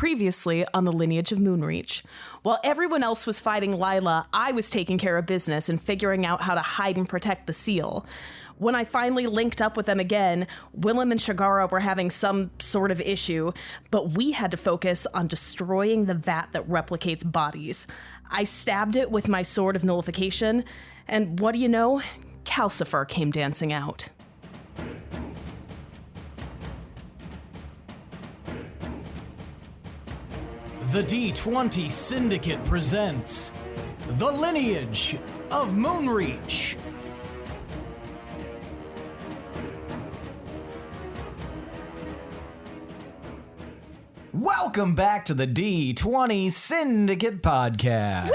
Previously on the Lineage of Moonreach. While everyone else was fighting Lila, I was taking care of business and figuring out how to hide and protect the seal. When I finally linked up with them again, Willem and Shagara were having some sort of issue, but we had to focus on destroying the vat that replicates bodies. I stabbed it with my sword of nullification, and what do you know? Calcifer came dancing out. The D20 Syndicate presents The Lineage of Moonreach. Welcome back to the D20 Syndicate podcast.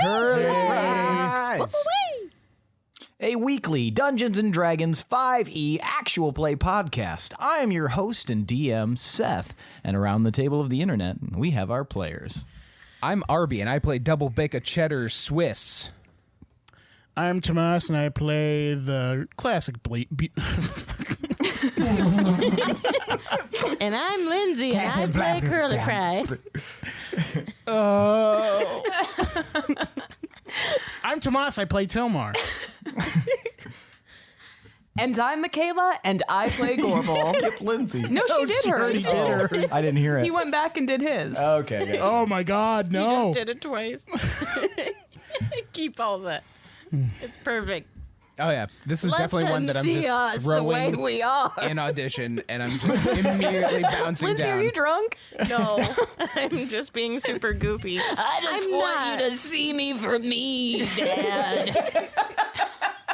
A weekly Dungeons & Dragons 5e actual play podcast. I am your host and DM, Seth, and around the table of the internet, we have our players. I'm Arby, and I play Double Bake a Cheddar Swiss. I'm Tomas, and I play the classic And I'm Lindsey, and I play Curly Cry. I'm Tomas, I play Tomar. And I'm Michaela, and I play Gorbel. Skip Lindsey. No, she did hers. I didn't hear it. He went back and did his. Okay. Oh my god, You no. just did it twice. Keep all that. It's perfect. Oh yeah, this is Let definitely them one that I'm see just us the way throwing we are. in audition, and I'm just immediately bouncing Lindsey, down. are you drunk? No, I'm just being super goofy. I just want you to see me for me, Dad.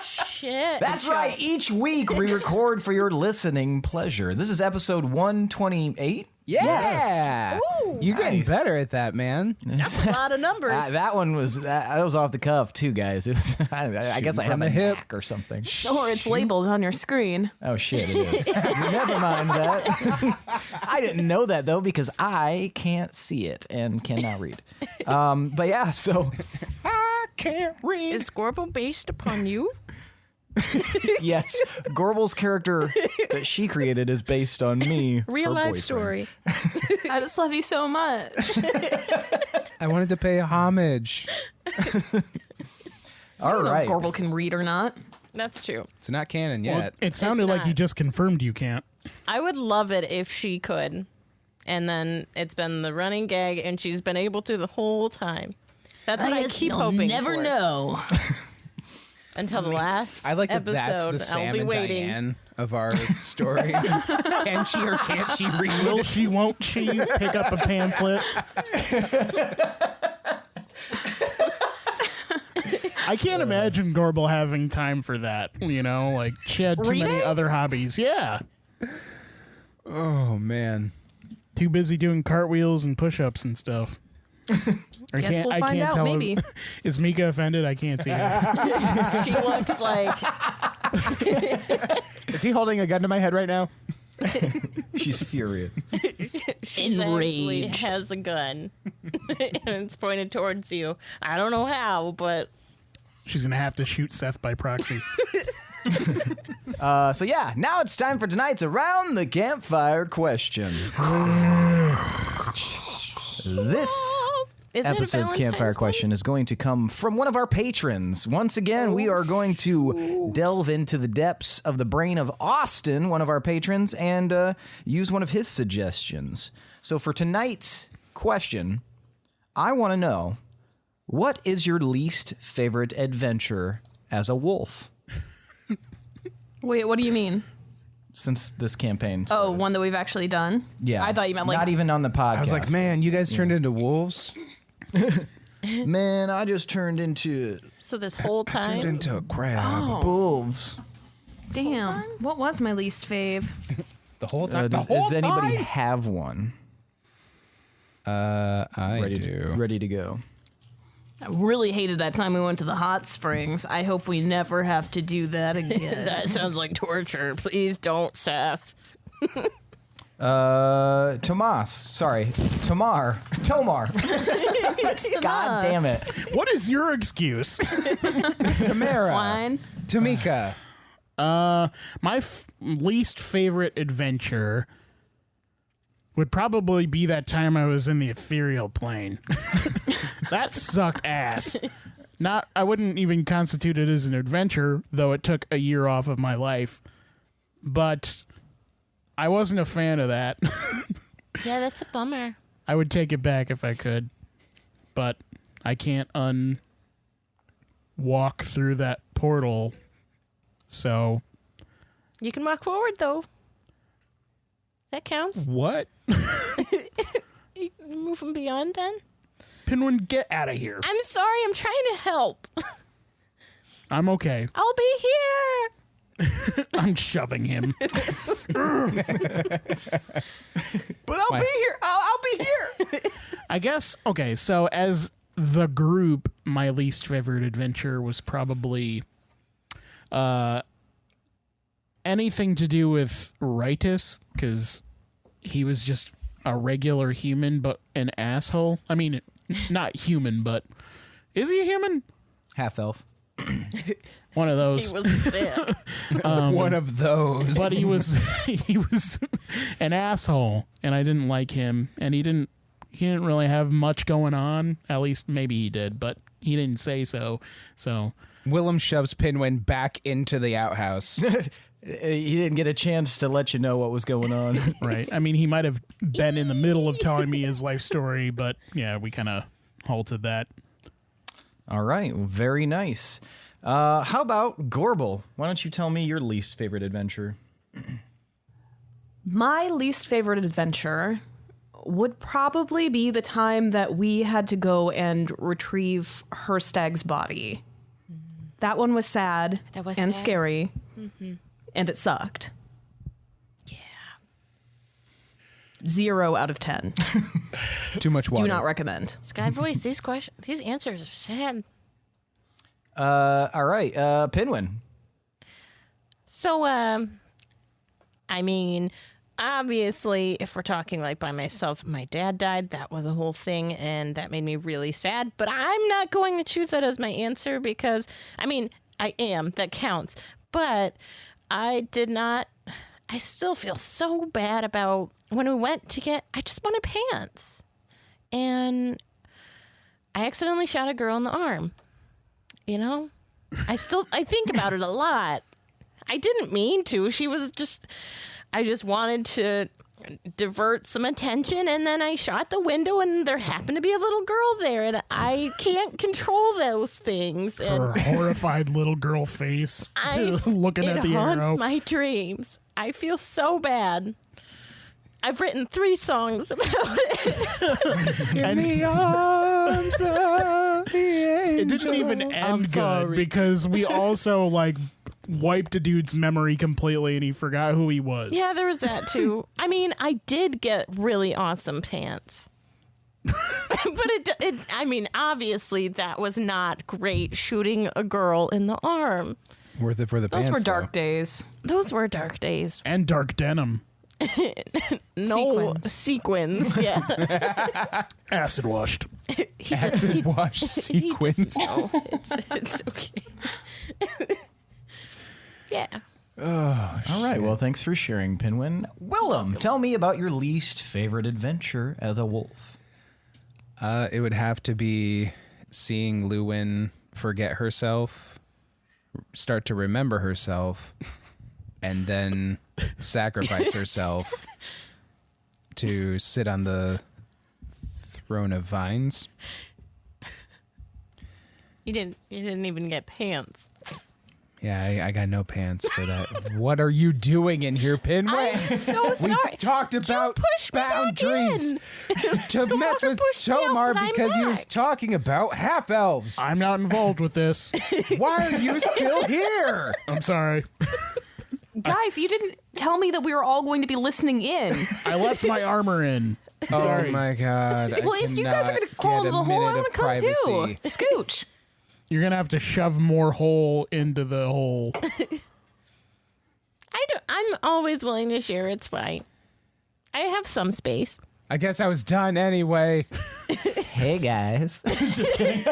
Shit. That's right. Each week we record for your listening pleasure. This is episode 128. Yeah, Ooh, you're getting nice. better at that, man. That's a lot of numbers. That one was that was off the cuff too, guys. It was. I guess I have from a the hip. knack or something. Or it's labeled on your screen. Oh shit! It is. Never mind that. I didn't know that though because I can't see it and cannot read. But yeah, so I can't read. Is Gorbel based upon you? yes, Gorbel's character that she created is based on me. Real her life boyfriend. story. I just love you so much. I wanted to pay homage. All right. If Gorbel can read or not. That's true. It's not canon Well, yet. it sounded like not. you just confirmed you can't. I would love it if she could. And then it's been the running gag, and she's been able to the whole time. That's what I keep hoping never for. know. Until the last I like that episode. that's the I'll Sam be and waiting. Diane of our story. Can she or can't she read? Will she, won't she pick up a pamphlet? I can't imagine Gorbel having time for that, you know? Like, she had too many Reading? other hobbies. Yeah. Oh man. Too busy doing cartwheels and push-ups and stuff. I Guess we'll find out, tell maybe. Is Mika offended? I can't see her. She looks like Is he holding a gun to my head right now? She's furious. she actually has a gun. And it's pointed towards you. I don't know how, but She's going to have to shoot Seth by proxy. So yeah, now it's time for tonight's Around the Campfire question. This is episode's it a campfire Valentine's question is going to come from one of our patrons. Once again, we are going to delve into the depths of the brain of Austin, one of our patrons, and use one of his suggestions. So for tonight's question, I want to know, what is your least favorite adventure as a wolf Wait, what do you mean? since this campaign Oh, started? one that we've actually done? Yeah. I thought you meant like... Not even on the podcast. I was like, man, you guys turned into wolves. Man, I just turned into So this whole Turned time, into a crab. wolves. Damn. What was my least fave? The whole time. Does anybody have one I do. ready to go? I really hated that time we went to the hot springs. I hope we never have to do that again. that sounds like torture. Please don't, Seth. Tomas. Sorry. Tomar. God damn it. What is your excuse? Tamara. Wine. Tamika. My least favorite adventure would probably be that time I was in the ethereal plane. That sucked ass. I wouldn't even constitute it as an adventure, though it took a year off of my life. But I wasn't a fan of that. Yeah, that's a bummer. I would take it back if I could, but I can't walk through that portal. So You can walk forward, though. That counts. what? You moving beyond then? Pinwin, get out of here. I'm sorry, I'm trying to help. I'm okay. I'll be here. I'm shoving him. But I'll be here. I'll be here. I guess, okay, so as the group, my least favorite adventure was probably anything to do with Ritus, because he was just a regular human, but an asshole. I mean, not human, but is he a human? Half elf. One of those. He was a dick. One of those. But he was an asshole, and I didn't like him, and he didn't really have much going on. At least maybe he did, but he didn't say so. So Willem shoves Pinwin back into the outhouse. He didn't get a chance to let you know what was going on. right. I mean, he might have been in the middle of telling me his life story, but yeah, we kind of halted that. All right. Well, very nice. How about Gorbel? Why don't you tell me your least favorite adventure? My least favorite adventure would probably be the time that we had to go and retrieve Herstag's body. That one was sad That was and sad. scary, and it sucked. Yeah. 0 out of 10. Too much water. Do not recommend. Sky Voice, these answers are sad. All right. Pinwin. So, I mean, obviously, if we're talking like by myself, my dad died. That was a whole thing, and that made me really sad. But I'm not going to choose that as my answer because, I mean, I am. That counts. But I did not. I still feel so bad about when we went to get. I just wanted pants, and I accidentally shot a girl in the arm. You know, I think about it a lot. I didn't mean to. She was just. I just wanted to divert some attention, and then I shot the window, and there happened to be a little girl there, and I can't control those things. Her And horrified little girl face looking at it the haunts arrow. my dreams. I feel so bad. I've written 3 songs about it. In the arms of the angel. It didn't even end good sorry. because we also wiped a dude's memory completely and he forgot who he was. Yeah, there was that too. I mean, I did get really awesome pants. But I mean, obviously that was not great shooting a girl in the arm. Worth it for the Those pants, were dark days. Those were dark days. And dark denim. No sequins. Yeah. Acid washed. Acid wash He sequence. doesn't know. It's okay. Yeah. All right. Well, thanks for sharing, Pinwin. Willem, tell me about your least favorite adventure as a wolf. It would have to be seeing Luwin forget herself, start to remember herself, and then sacrifice herself to sit on the throne of vines. You didn't even get pants. Yeah, I got no pants for that. What are you doing in here, Pinwin? I'm so We sorry. talked about pushed me back boundaries in. to mess with pushed me out, Tomar but I'm because he was back. talking about half elves. I'm not involved with this. Why are you still here? I'm sorry. Guys, you didn't tell me that we were all going to be listening in. I left my armor in. Oh my god! Well, if you guys are going to crawl into the hole, I'm going to come too. Scooch. You're going to have to shove more hole into the hole. I'm always willing to share. It's fine. I have some space. I guess I was done anyway. Hey, guys. Just kidding.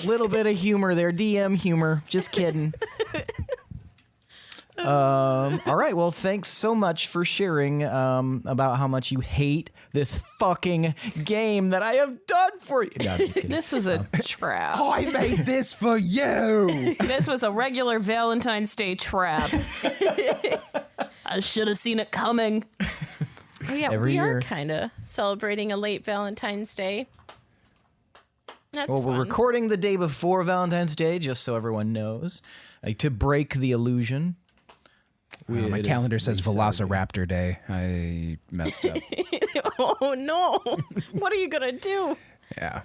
Little bit of humor there. DM humor. Just kidding. All right. Well, thanks so much for sharing about how much you hate this fucking game that I have done for you. No, I'm just kidding. This was a trap. I made this for you. This was a regular Valentine's Day trap. I should have seen it coming. Oh, yeah, Every we year. are kind of celebrating a late Valentine's Day. That's Well, we're fun. recording the day before Valentine's Day, just so everyone knows, to break the illusion. My It is calendar says late Saturday. Velociraptor Day. I messed up. Oh, no. What are you going to do? Yeah.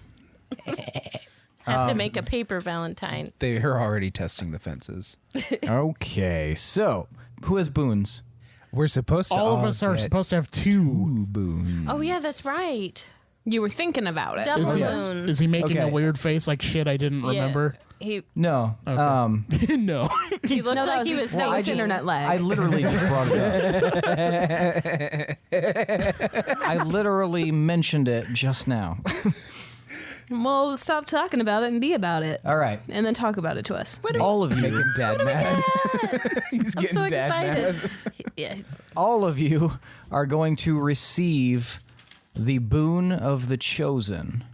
Have to make a paper Valentine. They're already testing the fences. Okay, so who has boons? We're supposed to All of us are get supposed to have two. boons. Oh, yeah, that's right. You were thinking about it. Double yes. moons. Is he making a Okay. weird face like shit I didn't remember? He No. No. looked like he was that was thinking. internet lag. I literally just brought it up. I literally mentioned it just now. Well, stop talking about it and be about it. All right. And then talk about it to us. All of you, Making dad mad. He's I'm getting so dad excited. mad. Yeah. all of you are going to receive the boon of the chosen.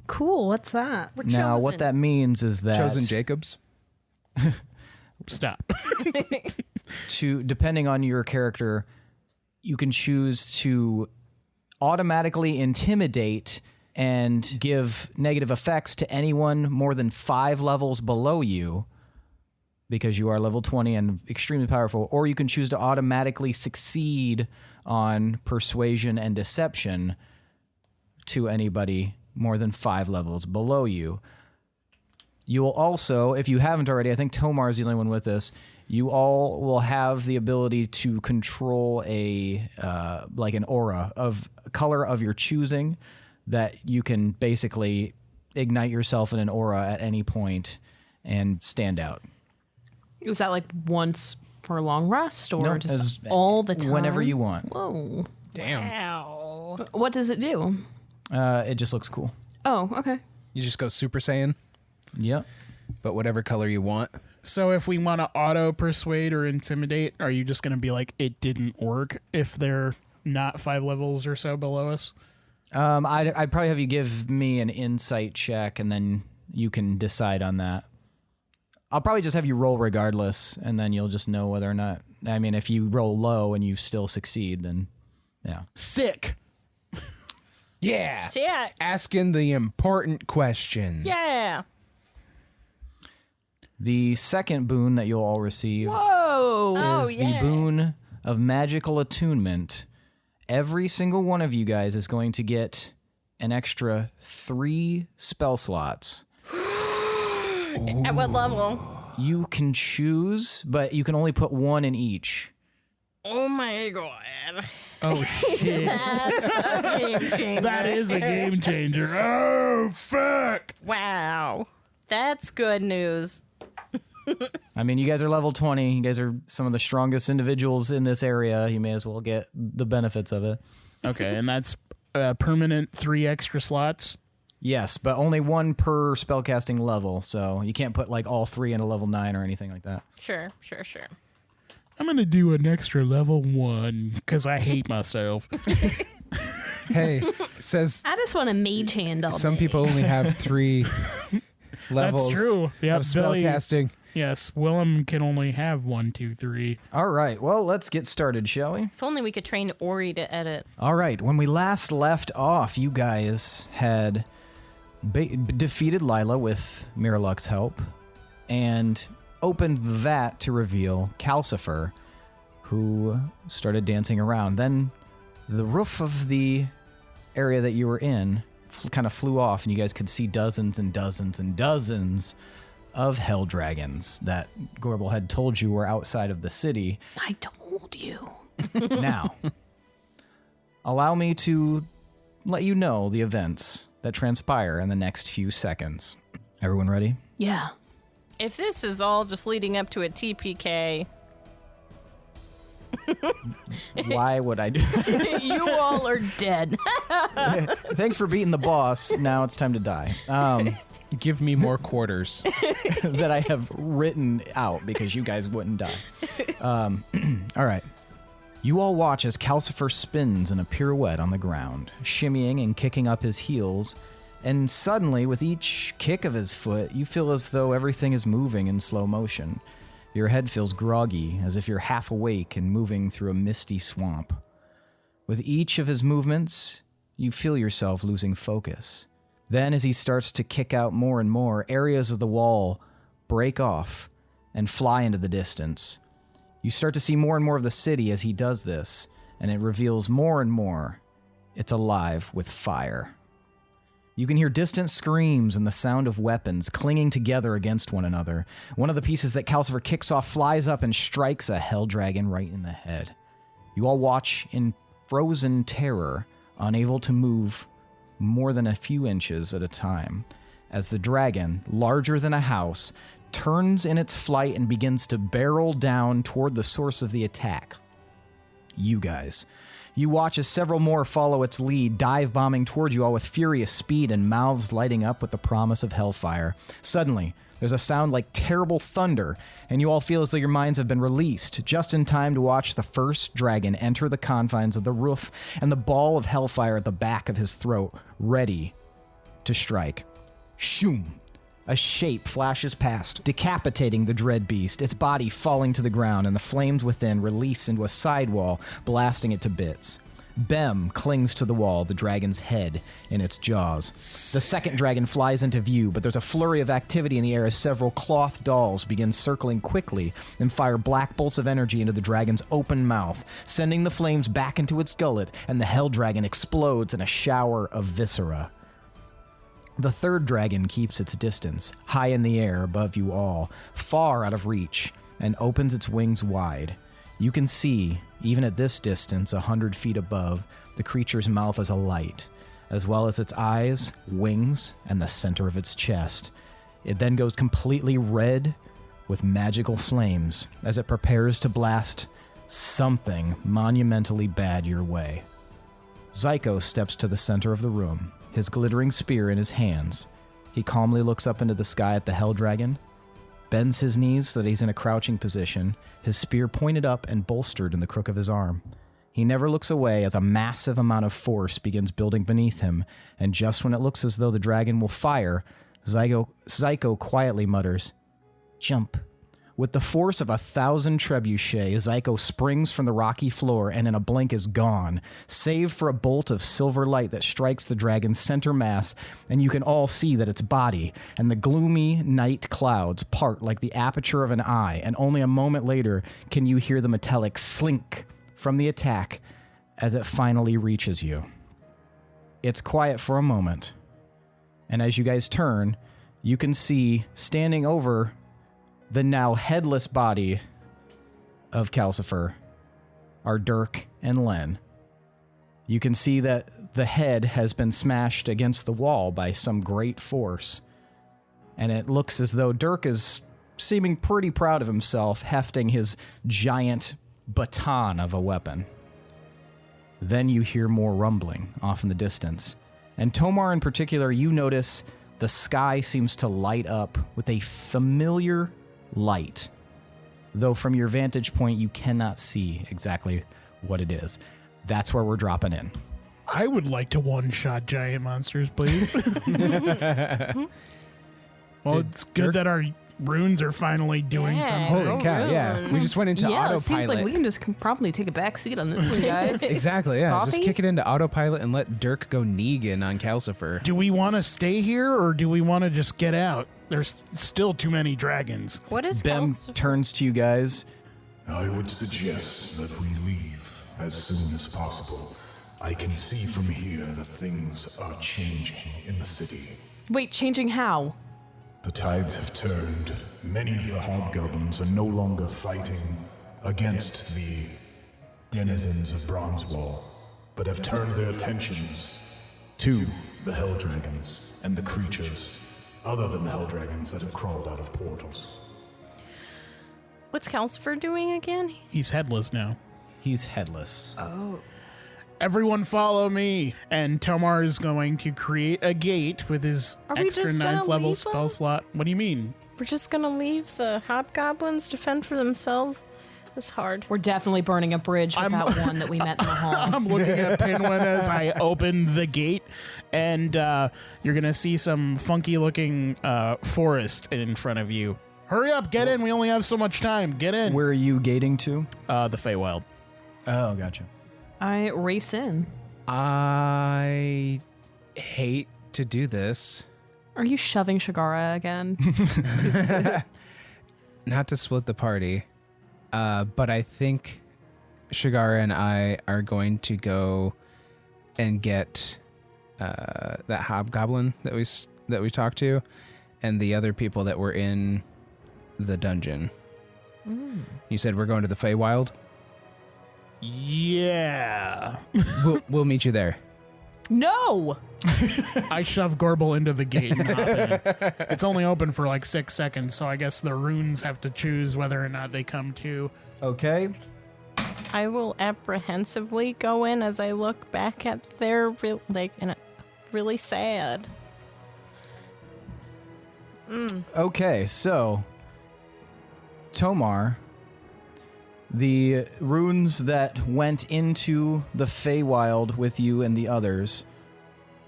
Cool. What's that? We're Now, chosen. what that means is that Chosen Jacobs. Stop. depending on your character, you can choose to automatically intimidate and give negative effects to anyone more than 5 levels below you because you are level 20 and extremely powerful, or you can choose to automatically succeed on persuasion and deception to anybody more than 5 levels below you. You will also, if you haven't already, I think Tomar is the only one with this, you all will have the ability to control a like an aura of color of your choosing that you can basically ignite yourself in an aura at any point and stand out. Is that like once for a long rest or No, just as- all the time? Whenever you want. Whoa. Damn. Ow. What does it do? It just looks cool. Oh, okay. You just go Super Saiyan, Yep. but whatever color you want. So if we want to auto persuade or intimidate, are you just going to be like, it didn't work if they're not 5 levels or so below us? I'd probably have you give me an insight check, and then you can decide on that. I'll probably just have you roll regardless, and then you'll just know whether or not. I mean, if you roll low and you still succeed, then yeah. Sick. Yeah. Sick. Asking the important questions. Yeah. The second boon that you'll all receive Whoa. Oh, is yeah. the boon of magical attunement. Every single one of you guys is going to get an extra 3 spell slots. At what level? You can choose, but you can only put 1 in each. Oh my god. Oh, shit. That is a game changer. Oh, fuck. Wow. That's good news. I mean, you guys are level 20. You guys are some of the strongest individuals in this area. You may as well get the benefits of it. Okay, and that's permanent 3 extra slots. Yes, but only 1 per spellcasting level, so you can't put like all 3 in a level 9 or anything like that. Sure. I'm going to do an extra level 1 because I hate myself. Hey, says I just want a mage hand all some day. people only have 3 levels That's true. Yep, of Billy- spellcasting. Yes, Willem can only have 1, 2, 3. All right, well, let's get started, shall we? If only we could train Ori to edit. All right, when we last left off, you guys had defeated Lila with Miraluk's help and opened the vat to reveal Calcifer, who started dancing around. Then the roof of the area that you were in kind of flew off, and you guys could see dozens and dozens and dozens of hell dragons that Gorbel had told you were outside of the city. I told you. Now, allow me to let you know the events that transpire in the next few seconds. Everyone ready? Yeah. If this is all just leading up to a TPK, Why would I do that? you all are dead. Thanks for beating the boss. Now it's time to die. Give me more quarters. that I have written out because you guys wouldn't die. All right. You all watch as Calcifer spins in a pirouette on the ground, shimmying and kicking up his heels, and suddenly, with each kick of his foot, you feel as though everything is moving in slow motion. Your head feels groggy, as if you're half awake and moving through a misty swamp. With each of his movements, you feel yourself losing focus. Then, as he starts to kick out more and more, areas of the wall break off and fly into the distance. You start to see more and more of the city as he does this, and it reveals more and more it's alive with fire. You can hear distant screams and the sound of weapons clinging together against one another. One of the pieces that Calcifer kicks off flies up and strikes a hell dragon right in the head. You all watch in frozen terror, unable to move more than a few inches at a time, as the dragon, larger than a house, turns in its flight and begins to barrel down toward the source of the attack. You guys. You watch as several more follow its lead, dive-bombing toward you all with furious speed and mouths lighting up with the promise of hellfire. Suddenly, there's a sound like terrible thunder, and you all feel as though your minds have been released, just in time to watch the first dragon enter the confines of the roof and the ball of hellfire at the back of his throat, ready to strike. Shoom! A shape flashes past, decapitating the dread beast, its body falling to the ground, and the flames within release into a sidewall, blasting it to bits. Bem clings to the wall, the dragon's head in its jaws. The second dragon flies into view, but there's a flurry of activity in the air as several cloth dolls begin circling quickly and fire black bolts of energy into the dragon's open mouth, sending the flames back into its gullet, and the hell dragon explodes in a shower of viscera. The third dragon keeps its distance, high in the air above you all, far out of reach, and opens its wings wide. You can see, even at this distance, 100 feet above, the creature's mouth is alight, as well as its eyes, wings, and the center of its chest. It then goes completely red with magical flames as it prepares to blast something monumentally bad your way. Zyko steps to the center of the room, his glittering spear in his hands. He calmly looks up into the sky at the hell dragon, bends his knees so that he's in a crouching position, his spear pointed up and bolstered in the crook of his arm. He never looks away as a massive amount of force begins building beneath him, and just when it looks as though the dragon will fire, Zyko quietly mutters, "Jump." With the force of 1,000 trebuchets, Zyko springs from the rocky floor and in a blink is gone, save for a bolt of silver light that strikes the dragon's center mass, and you can all see that its body and the gloomy night clouds part like the aperture of an eye, and only a moment later can you hear the metallic slink from the attack as it finally reaches you. It's quiet for a moment, and as you guys turn, you can see standing over the now headless body of Calcifer are Dirk and Len. You can see that the head has been smashed against the wall by some great force, and it looks as though Dirk is seeming pretty proud of himself, hefting his giant baton of a weapon. Then you hear more rumbling off in the distance, and Tomar in particular, you notice the sky seems to light up with a familiar light, though from your vantage point you cannot see exactly what it is. That's where we're dropping in. I would like to one-shot giant monsters, please. Well, it's good that our runes are finally doing something. Holy cow, yeah. We just went into autopilot. It seems like we can just probably take a back seat on this one, guys. Exactly, yeah. Coffee? Just kick it into autopilot and let Dirk go Negan on Calcifer. Do we want to stay here, or do we want to just get out? There's still too many dragons. What is Bem Calcifer? turns to you guys. I would suggest that we leave as soon as possible. I can see from here that things are changing in the city. Wait, changing how? The tides have turned. Many of the hobgoblins are no longer fighting against the denizens of Bronzewall, but have turned their attentions to the hell dragons and the creatures other than the hell dragons that have crawled out of portals. What's Calcifer doing again? He's headless now. He's headless. Everyone follow me. And Tomar is going to create a gate with his Are we extra just gonna 9th level leave spell them? slot. What do you mean? We're just gonna leave the hobgoblins to fend for themselves? It's hard. We're definitely burning a bridge with that one that we met in the hall. I'm looking at Pinwin as I open the gate, and you're going to see some funky-looking forest in front of you. Hurry up, get in. We only have so much time. Get in. Where are you gating to? The Feywild. Oh, gotcha. I race in. I hate to do this. Are you shoving Shagara again? Not to split the party, but I think Shagara and I are going to go and get that hobgoblin that we talked to, and the other people that were in the dungeon. You said we're going to the Feywild? Yeah. We'll meet you there. No! I shove Gorbel into the gate and hop in. It's only open for like 6 seconds, so I guess the runes have to choose whether or not they come too. Okay. I will apprehensively go in as I look back at their really sad. Okay, so Tomar, the runes that went into the Feywild with you and the others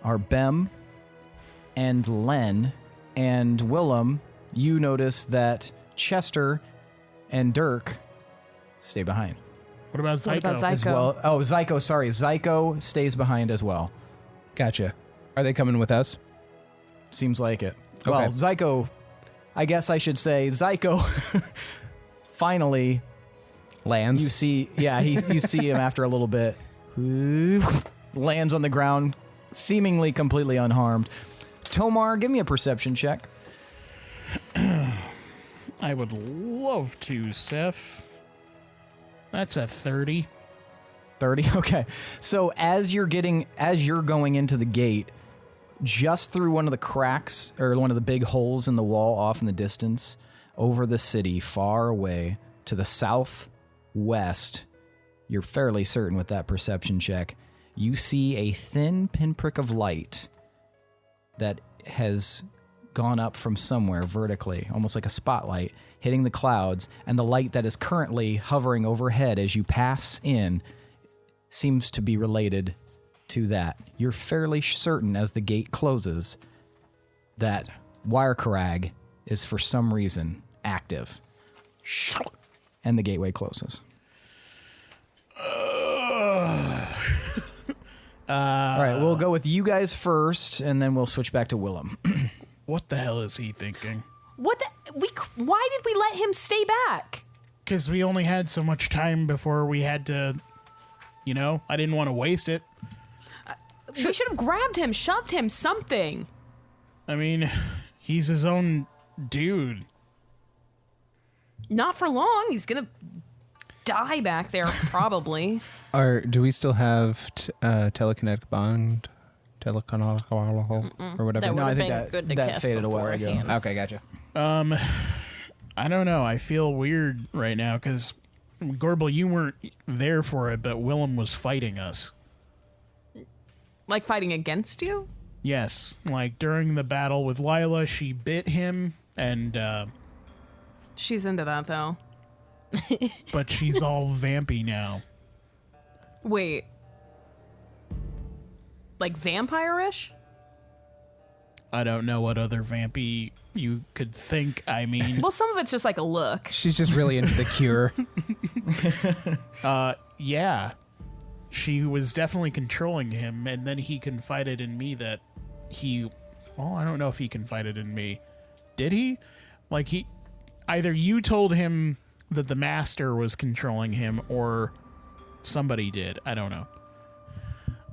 are Bem and Len, and Willem. You notice that Chester and Dirk stay behind What about Zyko? What about Zyko? as well. Oh, Zyko, sorry. Zyko stays behind as well. Gotcha. Are they coming with us? Seems like it. Okay. Well, Zyko, I guess I should say Zyko finally Lands? you see him after a little bit. Lands on the ground, seemingly completely unharmed. Tomar, give me a perception check. I would love to, Seth. That's a 30. 30. Okay. So as you're going into the gate, just through one of the cracks or one of the big holes in the wall off in the distance, over the city, far away to the southwest, you're fairly certain with that perception check, you see a thin pinprick of light that has gone up from somewhere vertically, almost like a spotlight, hitting the clouds, and the light that is currently hovering overhead as you pass in seems to be related to that. You're fairly certain as the gate closes that Wirecarag is for some reason active. And the gateway closes. All right, we'll go with you guys first, and then we'll switch back to Willem. What the hell is he thinking? Why did we let him stay back? Because we only had so much time before we had to, I didn't want to waste it. We should have grabbed him, shoved him, something. I mean, he's his own dude. Not for long. He's gonna die back there, probably. Do we still have telekinetic bond? Or whatever? That No, I would've think been good to that cast faded a while ago. beforehand. Okay, gotcha. I don't know. I feel weird right now because, Gorbel, you weren't there for it, but Willem was fighting us. Like fighting against you? Yes. Like, during the battle with Lila, she bit him, and, She's into that, though. but she's all vampy now. Wait. Like vampire-ish? I don't know what other vampy you could think. I mean, Well, some of it's just like a look. She's just really into the cure. yeah. She was definitely controlling him, and then he confided in me that I don't know if he confided in me. Did he? Like, either you told him that the master was controlling him, or somebody did. I don't know.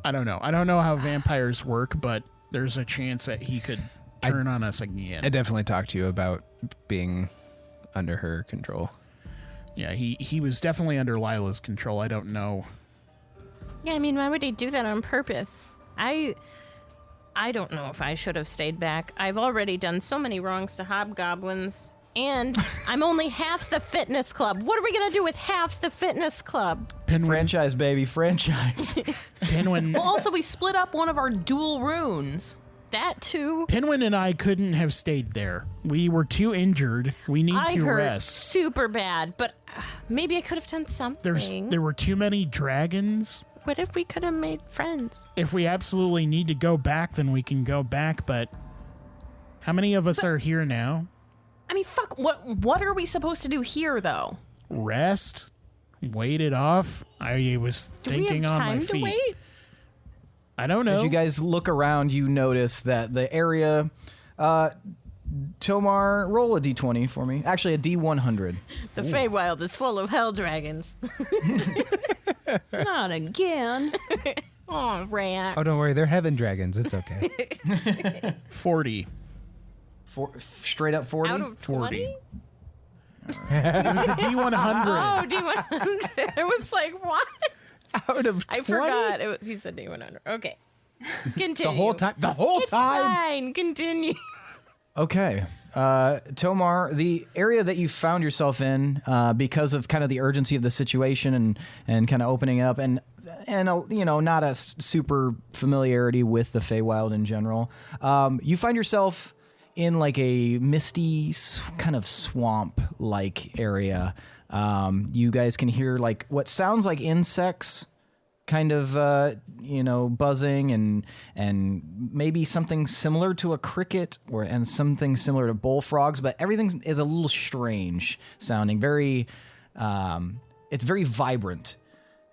I don't know how vampires work, but there's a chance that he could turn on us again. I definitely talked to you about being under her control. Yeah, he was definitely under Lila's control. I don't know. Yeah, I mean, why would he do that on purpose? I don't know if I should have stayed back. I've already done so many wrongs to hobgoblins. And I'm only half the fitness club. What are we going to do with half the fitness club? Pinwin. Franchise, baby, franchise. Pinwin. Well, also, we split up one of our dual runes. That too. Pinwin and I couldn't have stayed there. We were too injured. We need I to hurt rest. super bad, but maybe I could have done something. There were too many dragons. What if we could have made friends? If we absolutely need to go back, then we can go back, but how many of us are here now? I mean, fuck, what are we supposed to do here, though? Rest? Wait it off? I was Do we thinking have on time my to feet. wait? I don't know. As you guys look around, you notice that the area. Tomar, roll a d20 for me. Actually, a d100. The Feywild is full of hell dragons. Not again. Oh, rat. Oh, don't worry. They're heaven dragons. It's okay. 40. Straight up 40? Out of 40. 20? It was a D100. Oh, D100. I was like, what? Out of 20? I forgot. He said D100. Okay. Continue. The whole time. It's fine. Continue. Okay. Tomar, the area that you found yourself in, because of kind of the urgency of the situation and kind of opening up and you know, not a super familiarity with the Feywild in general, you find yourself in like a misty kind of swamp-like area. You guys can hear like what sounds like insects kind of, you know, buzzing and maybe something similar to a cricket and something similar to bullfrogs, but everything is a little strange sounding. It's very vibrant.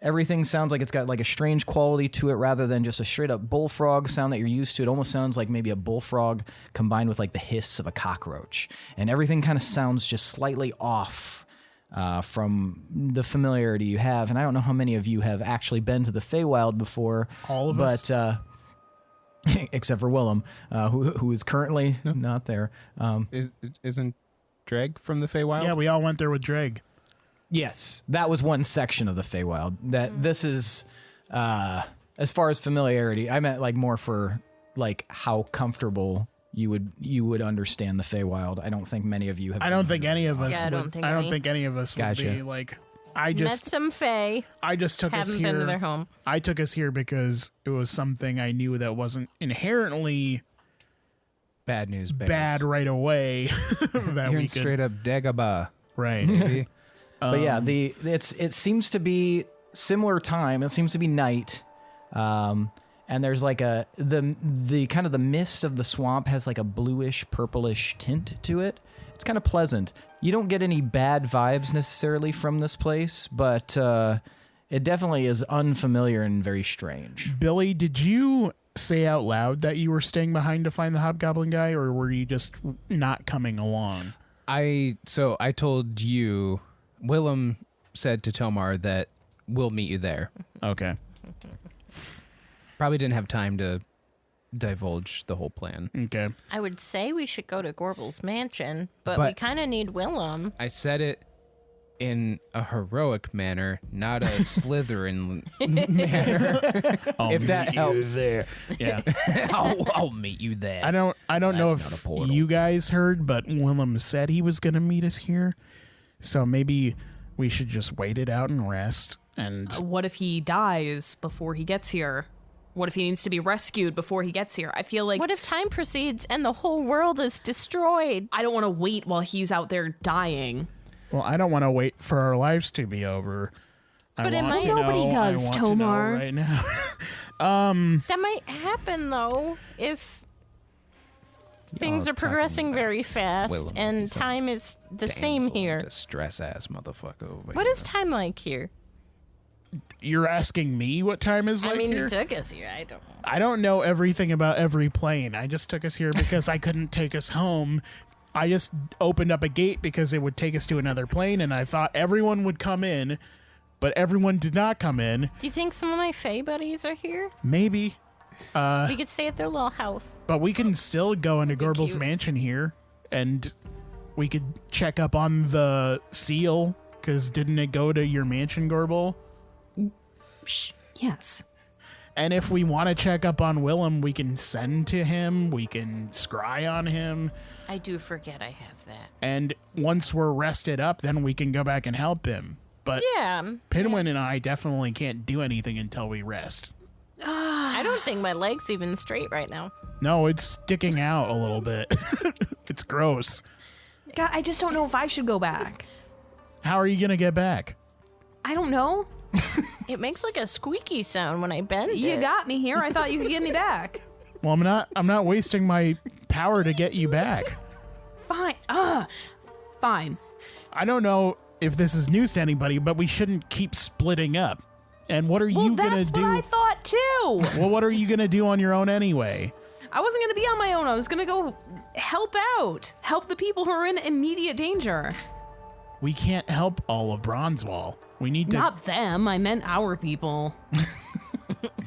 Everything sounds like it's got like a strange quality to it rather than just a straight up bullfrog sound that you're used to. It almost sounds like maybe a bullfrog combined with like the hiss of a cockroach. And everything kind of sounds just slightly off from the familiarity you have. And I don't know how many of you have actually been to the Feywild before. All of us. But except for Willem, who is currently not there. Isn't Dreg from the Feywild? Yeah, we all went there with Dreg. Yes, that was one section of the Feywild. That this is, as far as familiarity, I meant like more for like how comfortable you would understand the Feywild. I don't think many of you have. I don't think any of us. Yeah, I don't think any of us Gotcha. would be like. Met some Fey. I just took us Haven't here. been to their home. I took us here because it was something I knew that wasn't inherently Bad news. bad right away. That You're we in could, straight up Dagobah. right. Maybe. But yeah, it seems to be similar time. It seems to be night, and there's like the kind of the mist of the swamp has like a bluish purplish tint to it. It's kind of pleasant. You don't get any bad vibes necessarily from this place, but it definitely is unfamiliar and very strange. Billy, did you say out loud that you were staying behind to find the hobgoblin guy, or were you just not coming along? I told you, Willem said to Tomar that we'll meet you there. Okay. Probably didn't have time to divulge the whole plan. Okay. I would say we should go to Gorbel's mansion, but we But- kind of need Willem. I said it in a heroic manner, not a Slytherin manner. I'll If that meet you helps. there. Yeah. I'll meet you there. I don't know That's not a if portal. you guys heard, but Willem said he was going to meet us here. So maybe we should just wait it out and rest. And What if he dies before he gets here? What if he needs to be rescued before he gets here? I feel like What if time proceeds and the whole world is destroyed? I don't want to wait while he's out there dying. well, I don't want to wait for our lives to be over. But it want might- to know- Nobody does, I want to know Tomar. right now. That might happen though if things Y'all are progressing talking about very fast Willem, and he's a time is the same here. Distress ass motherfucker over What here. is time like here? You're asking me what time is like I mean, here? you took us here. I don't know. I don't know everything about every plane. I just took us here because I couldn't take us home. I just opened up a gate because it would take us to another plane, and I thought everyone would come in, but everyone did not come in. Do you think some of my Fae buddies are here? Maybe. We could stay at their little house. But we can still go into Gorbel's cute. mansion here, and we could check up on the seal, because didn't it go to your mansion, Gorbel? Yes. And if we want to check up on Willem, we can send to him. We can scry on him. I do forget I have that. And once we're rested up, then we can go back and help him. But Yeah. Pinwin and I definitely can't do anything until we rest. I don't think my leg's even straight right now. No, it's sticking out a little bit. It's gross. God, I just don't know if I should go back. How are you going to get back? I don't know. It makes like a squeaky sound when I bend You it. got me here. I thought you could get me back. Well, I'm not wasting my power to get you back. Fine. Fine. I don't know if this is news to anybody, but we shouldn't keep splitting up. And what are Well, you going to that's do? what I thought too. Well, what are you going to do on your own anyway? I wasn't going to be on my own. I was going to go help out. Help the people who are in immediate danger. We can't help all of Bronzewall. We need to... Not them. I meant our people.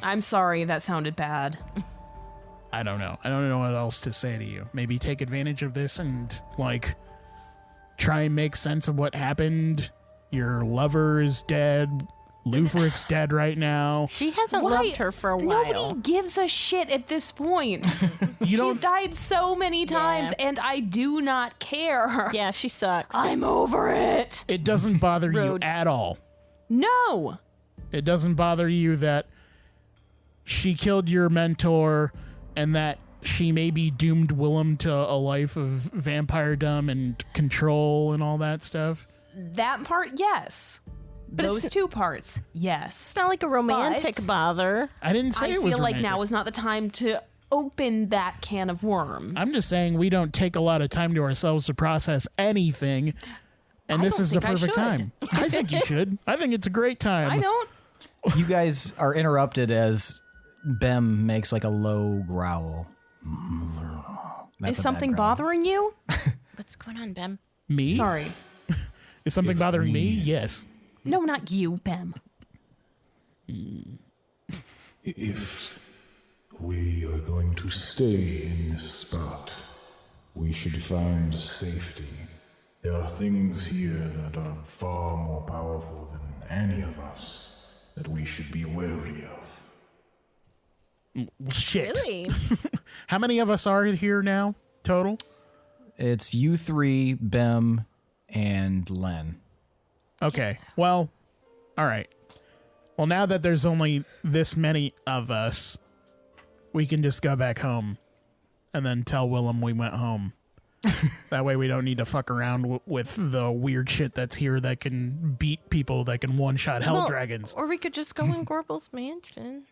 I'm sorry. That sounded bad. I don't know. I don't know what else to say to you. Maybe take advantage of this and, like, try and make sense of what happened. Your lover is dead. Luvric's dead right now. She hasn't Why? loved her for a while. Nobody gives a shit at this point. You She's don't... died so many times, and I do not care. Yeah, she sucks. I'm over it. It doesn't bother you Rude. at all. No. It doesn't bother you that she killed your mentor and that she maybe doomed Willem to a life of vampiredom and control and all that stuff? That part, yes. But Those it's- two parts, yes. It's not like a romantic But- bother. I didn't say I it was feel like romantic. now is not the time to open that can of worms. I'm just saying we don't take a lot of time to ourselves to process anything, and I this don't is the think I perfect should. time. I think you should. I think it's a great time. I don't. You guys are interrupted as Bem makes like a low growl. That's Is a bad something growl. bothering you? What's going on, Bem? Me? Sorry. Is something If bothering me? we- Yes. No, not you, Bem. If we are going to stay in this spot, we should find safety. There are things here that are far more powerful than any of us that we should be wary of. Well, shit. Really? How many of us are here now total? It's you three, Bem, and Len. Okay. Well, all right. Well, now that there's only this many of us, we can just go back home and then tell Willem we went home. That way we don't need to fuck around with the weird shit that's here that can beat people, that can one-shot hell Well, dragons. Or we could just go in Gorbel's mansion.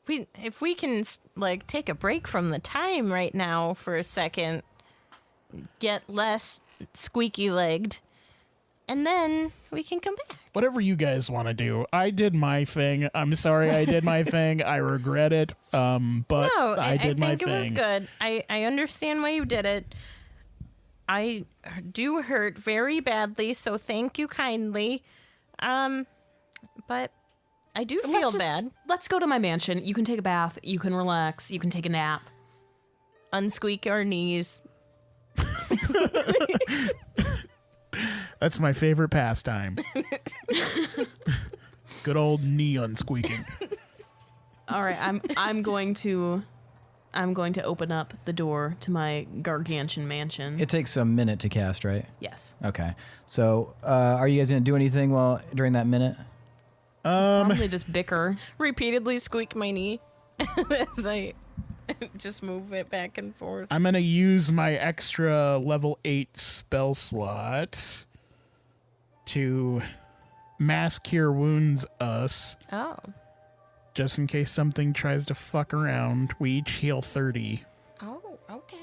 If we can like take a break from the time right now for a second, get less squeaky legged, and then we can come back. Whatever you guys want to do. I did my thing. I'm sorry I did my thing. I regret it. But No, I did my think thing. it was good. I understand why you did it. I do hurt very badly, so thank you kindly. But I do feel bad. Let's go to my mansion. You can take a bath. You can relax. You can take a nap. Unsqueak our knees. That's my favorite pastime. Good old knee unsqueaking. All right, I'm going to open up the door to my gargantuan mansion. It takes a minute to cast, right? Yes. Okay. So, are you guys gonna do anything during that minute? Probably just bicker. Repeatedly squeak my knee as I just move it back and forth. I'm going to use my extra level 8 spell slot to mass cure wounds us. Oh. Just in case something tries to fuck around. We each heal 30. Oh, okay.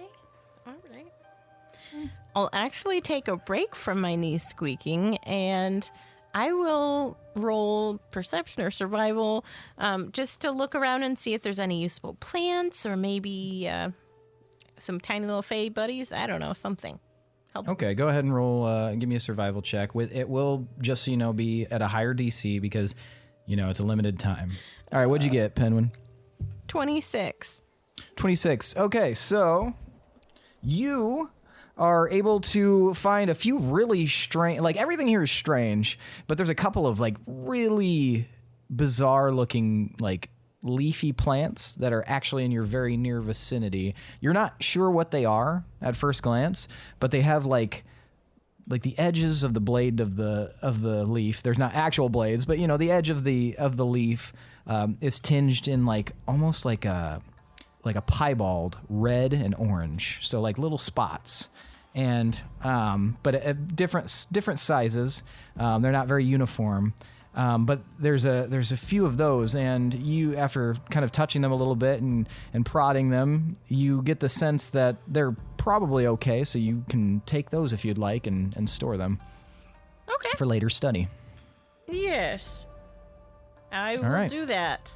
All right. I'll actually take a break from my knee squeaking, and I will roll perception or survival just to look around and see if there's any useful plants or maybe some tiny little fey buddies. I don't know, something. Help. Okay, go ahead and roll. Give me a survival check. It will, just so you know, be at a higher DC because, it's a limited time. All right, what'd you get, Pinwin? 26. 26. Okay, so you are able to find a few really strange, like everything here is strange, but there's a couple of like really bizarre looking like leafy plants that are actually in your very near vicinity. You're not sure what they are at first glance, but they have like the edges of the blade of the leaf. There's not actual blades, but the edge of the leaf is tinged in almost like a piebald red and orange. So like little spots. And but at different sizes. They're not very uniform. But there's a few of those, and you, after kind of touching them a little bit and prodding them, you get the sense that they're probably okay, so you can take those if you'd like and store them. Okay. For later study. Yes. I will do that.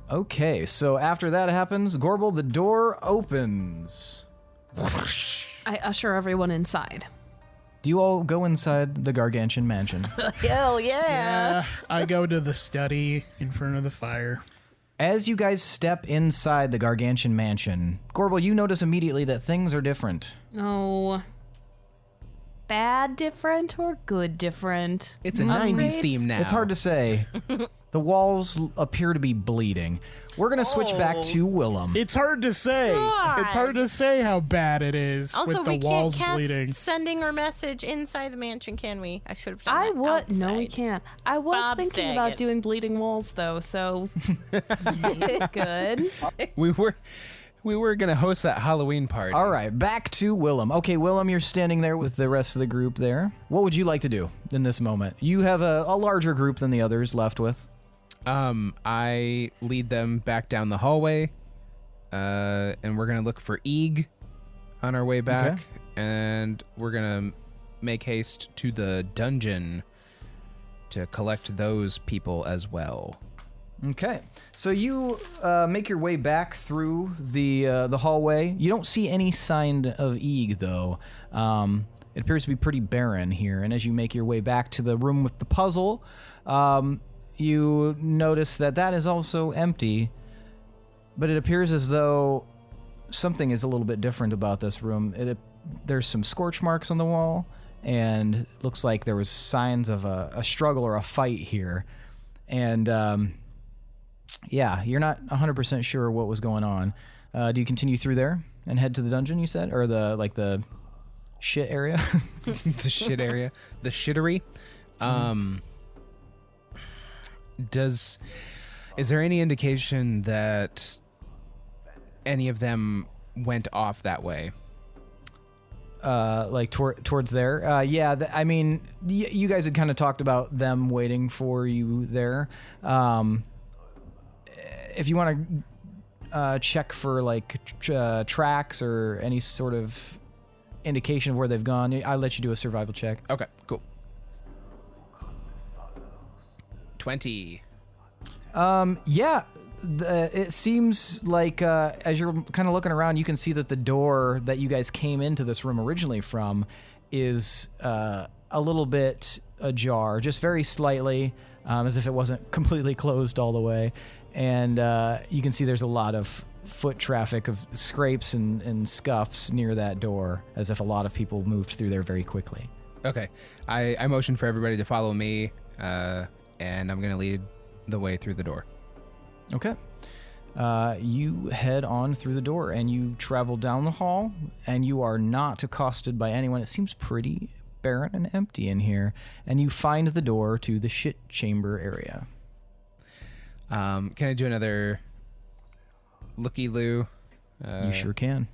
Okay, so after that happens, Gorbel, the door opens. I usher everyone inside. Do you all go inside the gargantuan mansion? Hell yeah. Yeah, I go to the study in front of the fire. As you guys step inside the gargantuan mansion, Gorbel, you notice immediately that things are different. Oh. Bad different or good different? It's a 90s theme now. It's hard to say. The walls appear to be bleeding. We're going to switch back to Willem. It's hard to say. God. It's hard to say how bad it is Also, with the we walls can't cast bleeding. sending or message inside the mansion, can we? I should have done that outside. No, we can't. I was Bob thinking Saget. about doing bleeding walls, though, so good. We were going to host that Halloween party. All right, back to Willem. Okay, Willem, you're standing there with the rest of the group there. What would you like to do in this moment? You have a larger group than the others left with. I lead them back down the hallway, and we're gonna look for Eeg on our way back, Okay. and we're gonna make haste to the dungeon to collect those people as well. Okay, so you make your way back through the hallway. You don't see any sign of Eeg, though. It appears to be pretty barren here, and as you make your way back to the room with the puzzle, you notice that is also empty, but it appears as though something is a little bit different about this room. There's some scorch marks on the wall, and it looks like there was signs of a struggle or a fight here. And yeah, you're not 100% sure what was going on. Do you continue through there and head to the dungeon, you said? Or the shit area? The shit area. The shittery. Is there any indication that any of them went off that way? Towards there? Yeah, I mean, you guys had kind of talked about them waiting for you there. If you want to check for tracks or any sort of indication of where they've gone, I'll let you do a survival check. Okay, cool. 20. Yeah, it seems like as you're kind of looking around, you can see that the door that you guys came into this room originally from is a little bit ajar, just very slightly, as if it wasn't completely closed all the way. And you can see there's a lot of foot traffic of scrapes and scuffs near that door, as if a lot of people moved through there very quickly. Okay, I motion for everybody to follow me, and I'm going to lead the way through the door. Okay. You head on through the door and you travel down the hall, and you are not accosted by anyone. It seems pretty barren and empty in here, and you find the door to the shit chamber area. Can I do another looky-loo? You sure can.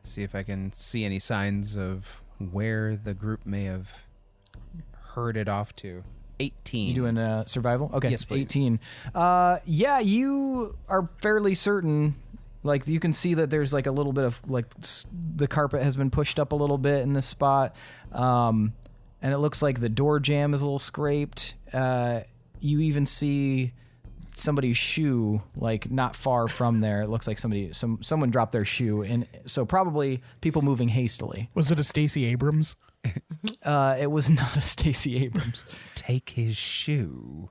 See if I can see any signs of where the group may have herded off to. 18. You doing survival? Okay. Yes, please. 18. Yeah, you are fairly certain. Like, you can see that there's like a little bit of the carpet has been pushed up a little bit in this spot. And it looks like the door jamb is a little scraped. You even see somebody's shoe not far from there. It looks like someone dropped their shoe, and so probably people moving hastily. Was it a Stacey Abrams? It was not a Stacey Abrams. Take his shoe.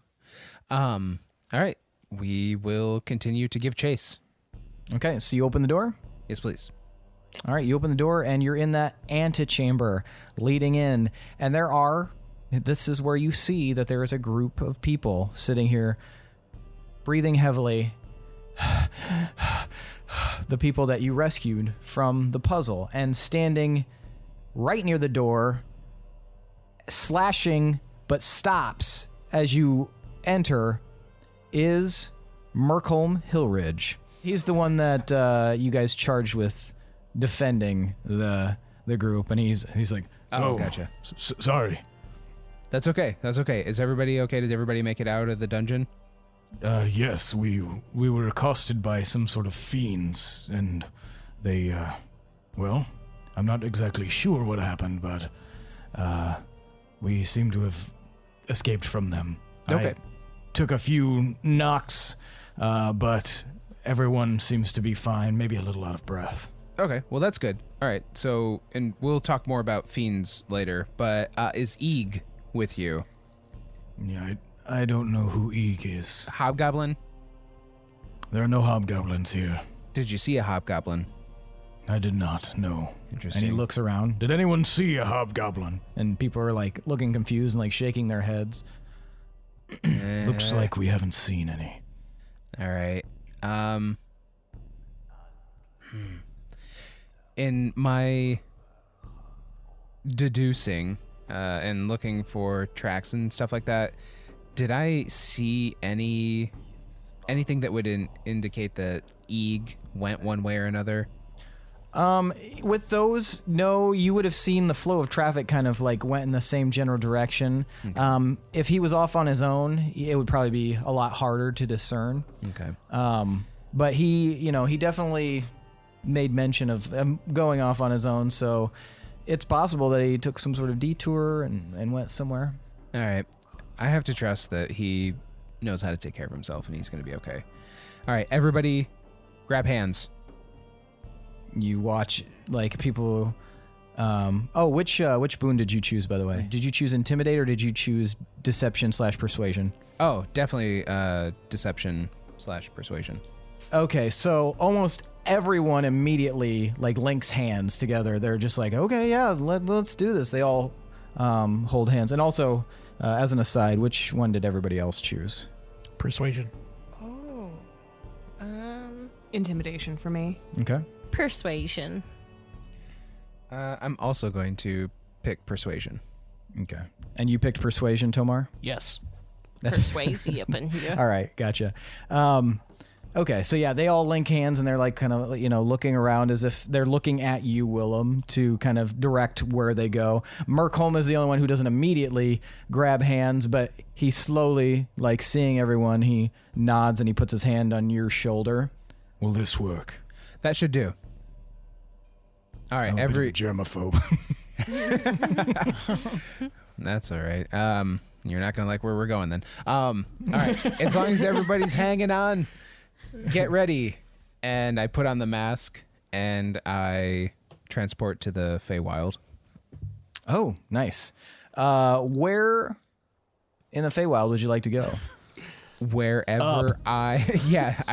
All right. We will continue to give chase. Okay, so you open the door? Yes, please. All right, you open the door, and you're in that antechamber leading in, and this is where you see that there is a group of people sitting here, breathing heavily, the people that you rescued from the puzzle, and standing right near the door, slashing but stops as you enter, is Merkholm Hillridge. He's the one that you guys charged with defending the group, and he's like, Oh, gotcha. Sorry. That's okay. That's okay. Is everybody okay? Did everybody make it out of the dungeon? Yes, we were accosted by some sort of fiends, and they, well, I'm not exactly sure what happened, but, we seem to have escaped from them. Okay. I took a few knocks, but everyone seems to be fine, maybe a little out of breath. Okay, well, that's good. All right, so, and we'll talk more about fiends later, but is Eeg with you? Yeah, I don't know who Eeg is. Hobgoblin? There are no hobgoblins here. Did you see a hobgoblin? I did not, no. Interesting. and he looks around, Did anyone see a hobgoblin? and people are like looking confused and like shaking their heads. Looks like we haven't seen any. All right. In my deducing and looking for tracks and stuff like that, did I see anything that would indicate that Eeg went one way or another? With those, no, you would have seen the flow of traffic kind of like went in the same general direction. Okay. If he was off on his own, it would probably be a lot harder to discern. Okay. But he definitely made mention of going off on his own, so it's possible that he took some sort of detour and went somewhere. All right. I have to trust that he knows how to take care of himself and he's going to be okay. All right, everybody grab hands. You watch like people. Which boon did you choose, by the way? Did you choose Intimidate or did you choose Deception/Persuasion? Oh, definitely Deception/Persuasion. Okay, so almost everyone immediately like links hands together. They're just like, okay, yeah, let's do this. They all hold hands. And also, as an aside, which one did everybody else choose? Persuasion. Intimidation for me. Okay. Persuasion. I'm also going to pick Persuasion. Okay. And you picked Persuasion, Tomar? Yes. Persuasive up in here. All right, gotcha. Okay, so yeah, they all link hands and they're like kind of, looking around as if they're looking at you, Willem, to kind of direct where they go. Merkholm is the only one who doesn't immediately grab hands, but he slowly, like seeing everyone, he nods and he puts his hand on your shoulder. Will this work? That should do. All right, I'm a bit of a germaphobe. That's all right. You're not gonna like where we're going then. All right, as long as everybody's hanging on, get ready. And I put on the mask and I transport to the Feywild. Oh, nice. Where in the Feywild would you like to go? Wherever I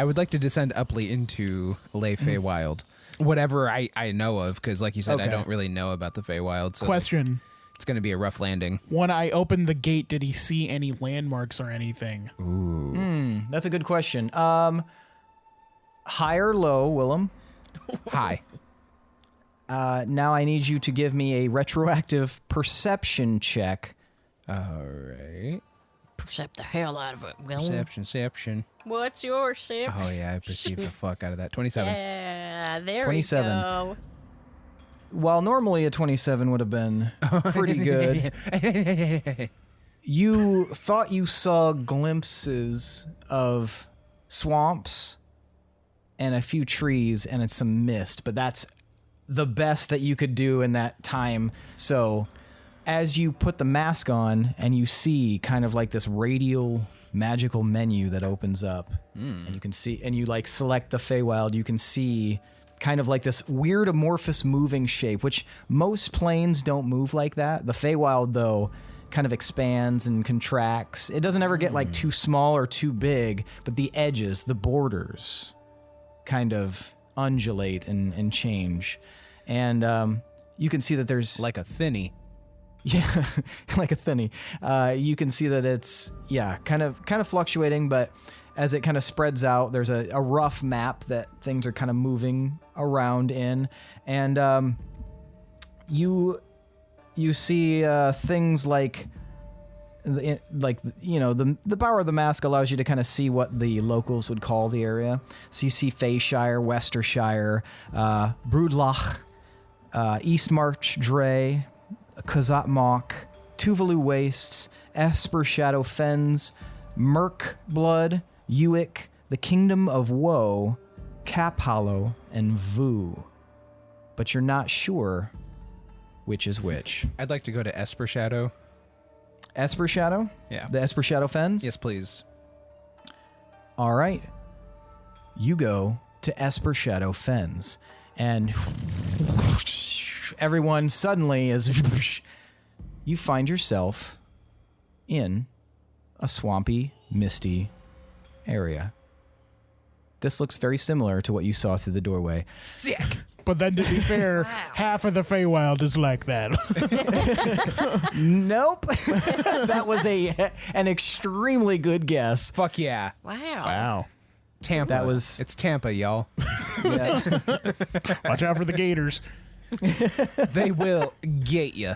would like to descend uply into Lay Feywild. Whatever I know of, because like you said, I Okay. don't really know about the Feywild. So Question. it's going to be a rough landing. When I opened the gate, did he see any landmarks or anything? Ooh. That's a good question. High or low, Willem? Hi. Now I need you to give me a retroactive perception check. All right. Percept the hell out of it, Will. Perception. What's your sip? Oh, yeah, I perceive the fuck out of that. 27. Yeah, there 27. we go. While normally a 27 would have been pretty good, you thought you saw glimpses of swamps and a few trees and it's some mist, but that's the best that you could do in that time. So as you put the mask on and you see kind of like this radial magical menu that opens up and you can see, and you like select the Feywild, you can see kind of like this weird amorphous moving shape, which most planes don't move like that. The Feywild, though, kind of expands and contracts. It doesn't ever get like too small or too big, but the edges, the borders kind of undulate and change. And you can see that there's Like a thinny. yeah, like a thinny. You can see that it's kind of fluctuating, but as it kind of spreads out, there's a rough map that things are kind of moving around in. And you see things like the power of the mask allows you to kind of see what the locals would call the area. So you see Fayshire, Westershire, Broodlach, Eastmarch Dre, Kazatmok, Tuvalu Wastes, Esper Shadow Fens, Merc Blood, Uick, the Kingdom of Woe, Cap Hollow, and Vu. But you're not sure which is which. I'd like to go to Esper Shadow. Esper Shadow? Yeah. The Esper Shadow Fens? Yes, please. All right. You go to Esper Shadow Fens, and everyone suddenly is... You find yourself in a swampy, misty area. This looks very similar to what you saw through the doorway. Sick. But then, to be fair, half of the Feywild is like that. Nope. That was an extremely good guess. Fuck yeah. Wow. Tampa. That was- It's Tampa, y'all. Yeah. Watch out for the gators. They will get you.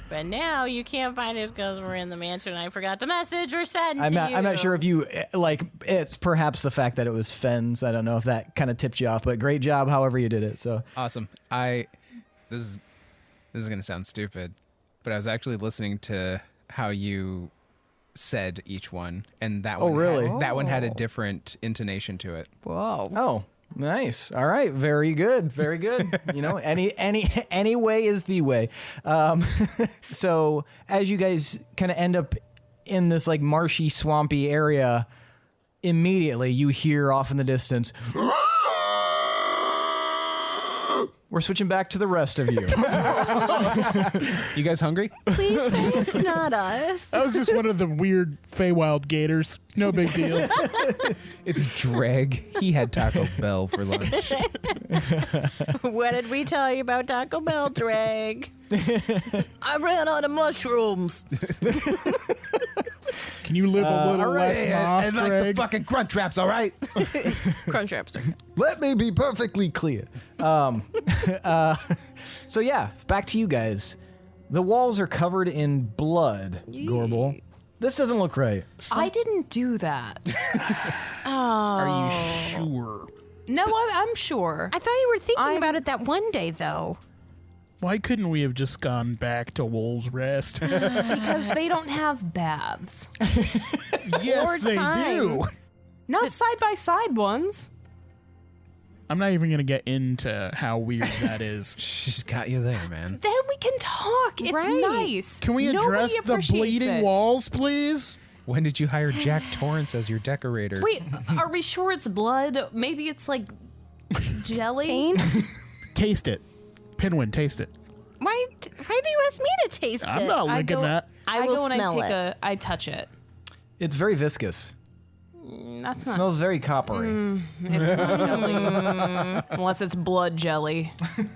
But now you can't find us because we're in the mansion. I forgot to message or send I'm to you. not sure if you, it's perhaps the fact that it was Fens. I don't know if that kind of tipped you off, but great job however you did it. So Awesome. This is gonna sound stupid, but I was actually listening to how you said each one, and that one really? that one had a different intonation to it. Whoa. Oh, nice. All right. Very good. Very good. Any way is the way. So as you guys kind of end up in this like marshy, swampy area, immediately you hear off in the distance. We're switching back to the rest of you. You guys hungry? Please say it's not us. That was just one of the weird Feywild gators. No big deal. It's Dreg. He had Taco Bell for lunch. What did we tell you about Taco Bell, Drag? I ran out of mushrooms. Can you live a little less moss, and like the Greg? fucking crunch wraps, all right? Crunch wraps. Let me be perfectly clear. So yeah, back to you guys. The walls are covered in blood, Gorbel. This doesn't look right. I didn't do that. Are you sure? No, I'm sure. I thought you were thinking I'm- about it that one day, though. Why couldn't we have just gone back to Wolves Rest? Because they don't have baths. Yes, they do. Not side-by-side ones. I'm not even going to get into how weird that is. She's got you there, man. Then we can talk. It's Right. nice. Can we Nobody address the appreciates bleeding it. walls, please? When did you hire Jack Torrance as your decorator? Wait, are we sure it's blood? Maybe it's like jelly? Pain? Taste it. Pinwin, taste it. Why do you ask me to taste it? I'm not licking that. I I will go and smell I it. I touch it. It's very viscous. That's It not. smells very coppery. It's not jelly. Unless it's blood jelly.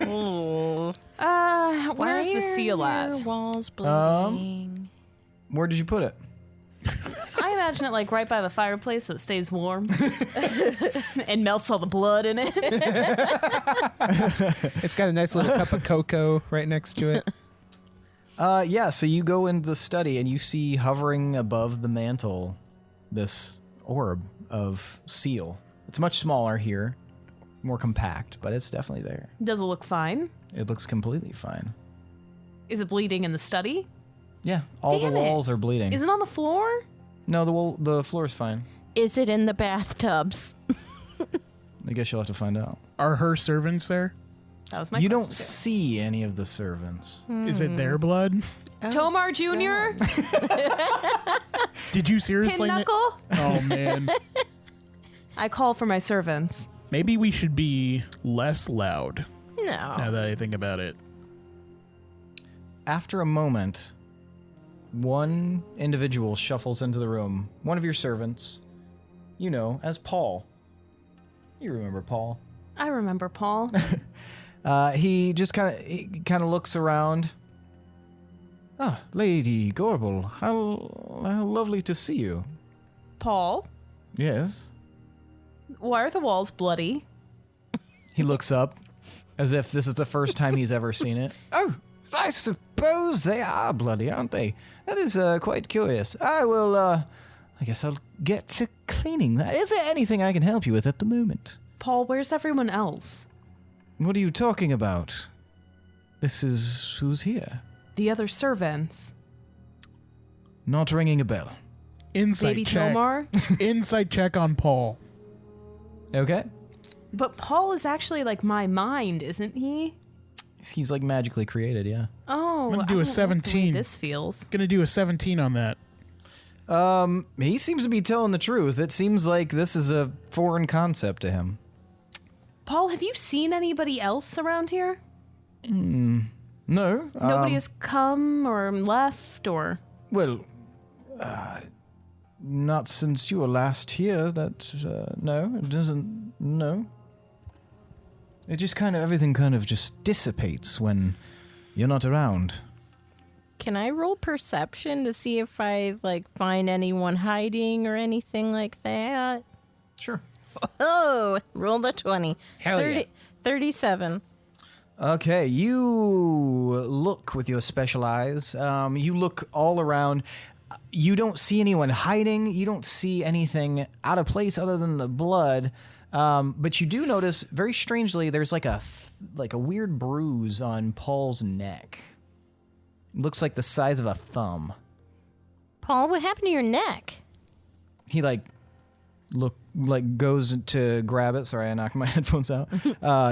Ooh. Where's the seal Your at? walls bleeding. Where did you put it? I imagine it like right by the fireplace so it stays warm and melts all the blood in it. It's got a nice little cup of cocoa right next to it. Yeah, so you go into the study and you see hovering above the mantle this orb of seal. It's much smaller here, more compact, but it's definitely there. Does it look fine? It looks completely fine. Is it bleeding in the study? Yeah, all Damn the it. walls are bleeding. Is it on the floor? No, the floor's fine. Is it in the bathtubs? I guess you'll have to find out. Are her servants there? That was my You question. don't see any of the servants. Is it their blood? Tomar Jr.? Did you seriously? Pinnuckle? Oh, man. I call for my servants. Maybe we should be less loud No. now that I think about it. After a moment, one individual shuffles into the room. One of your servants, you know, as Paul. You remember Paul. I remember Paul. He just kind of looks around. Ah, Lady Gorbel, how lovely to see you. Paul, Yes. why are the walls bloody? He looks up as if this is the first time he's ever seen it. Oh, I suppose they are bloody, aren't they? That is quite curious. I guess I'll get to cleaning that. Is there anything I can help you with at the moment? Paul, where's everyone else? What are you talking about? This is who's here. The other servants. Not ringing a bell. Insight Baby check. Tomar? Insight check on Paul. Okay. But Paul is actually like my mind, isn't he? He's like magically created, yeah. Oh, I'm gonna do I a don't like the way 17. this feels. Gonna do a 17 on that. He seems to be telling the truth. It seems like this is a foreign concept to him. Paul, have you seen anybody else around here? No. Nobody has come or left or... Well, not since you were last here. No, it doesn't. No. It just everything just dissipates when you're not around. Can I roll perception to see if I find anyone hiding or anything like that? Sure. Oh, rolled a 20. Hell 30, yeah. 37. Okay, you look with your special eyes. You look all around. You don't see anyone hiding. You don't see anything out of place other than the blood. But you do notice, very strangely, there's like a weird bruise on Paul's neck. Looks like the size of a thumb. Paul, what happened to your neck? He goes to grab it. Sorry, I knocked my headphones out.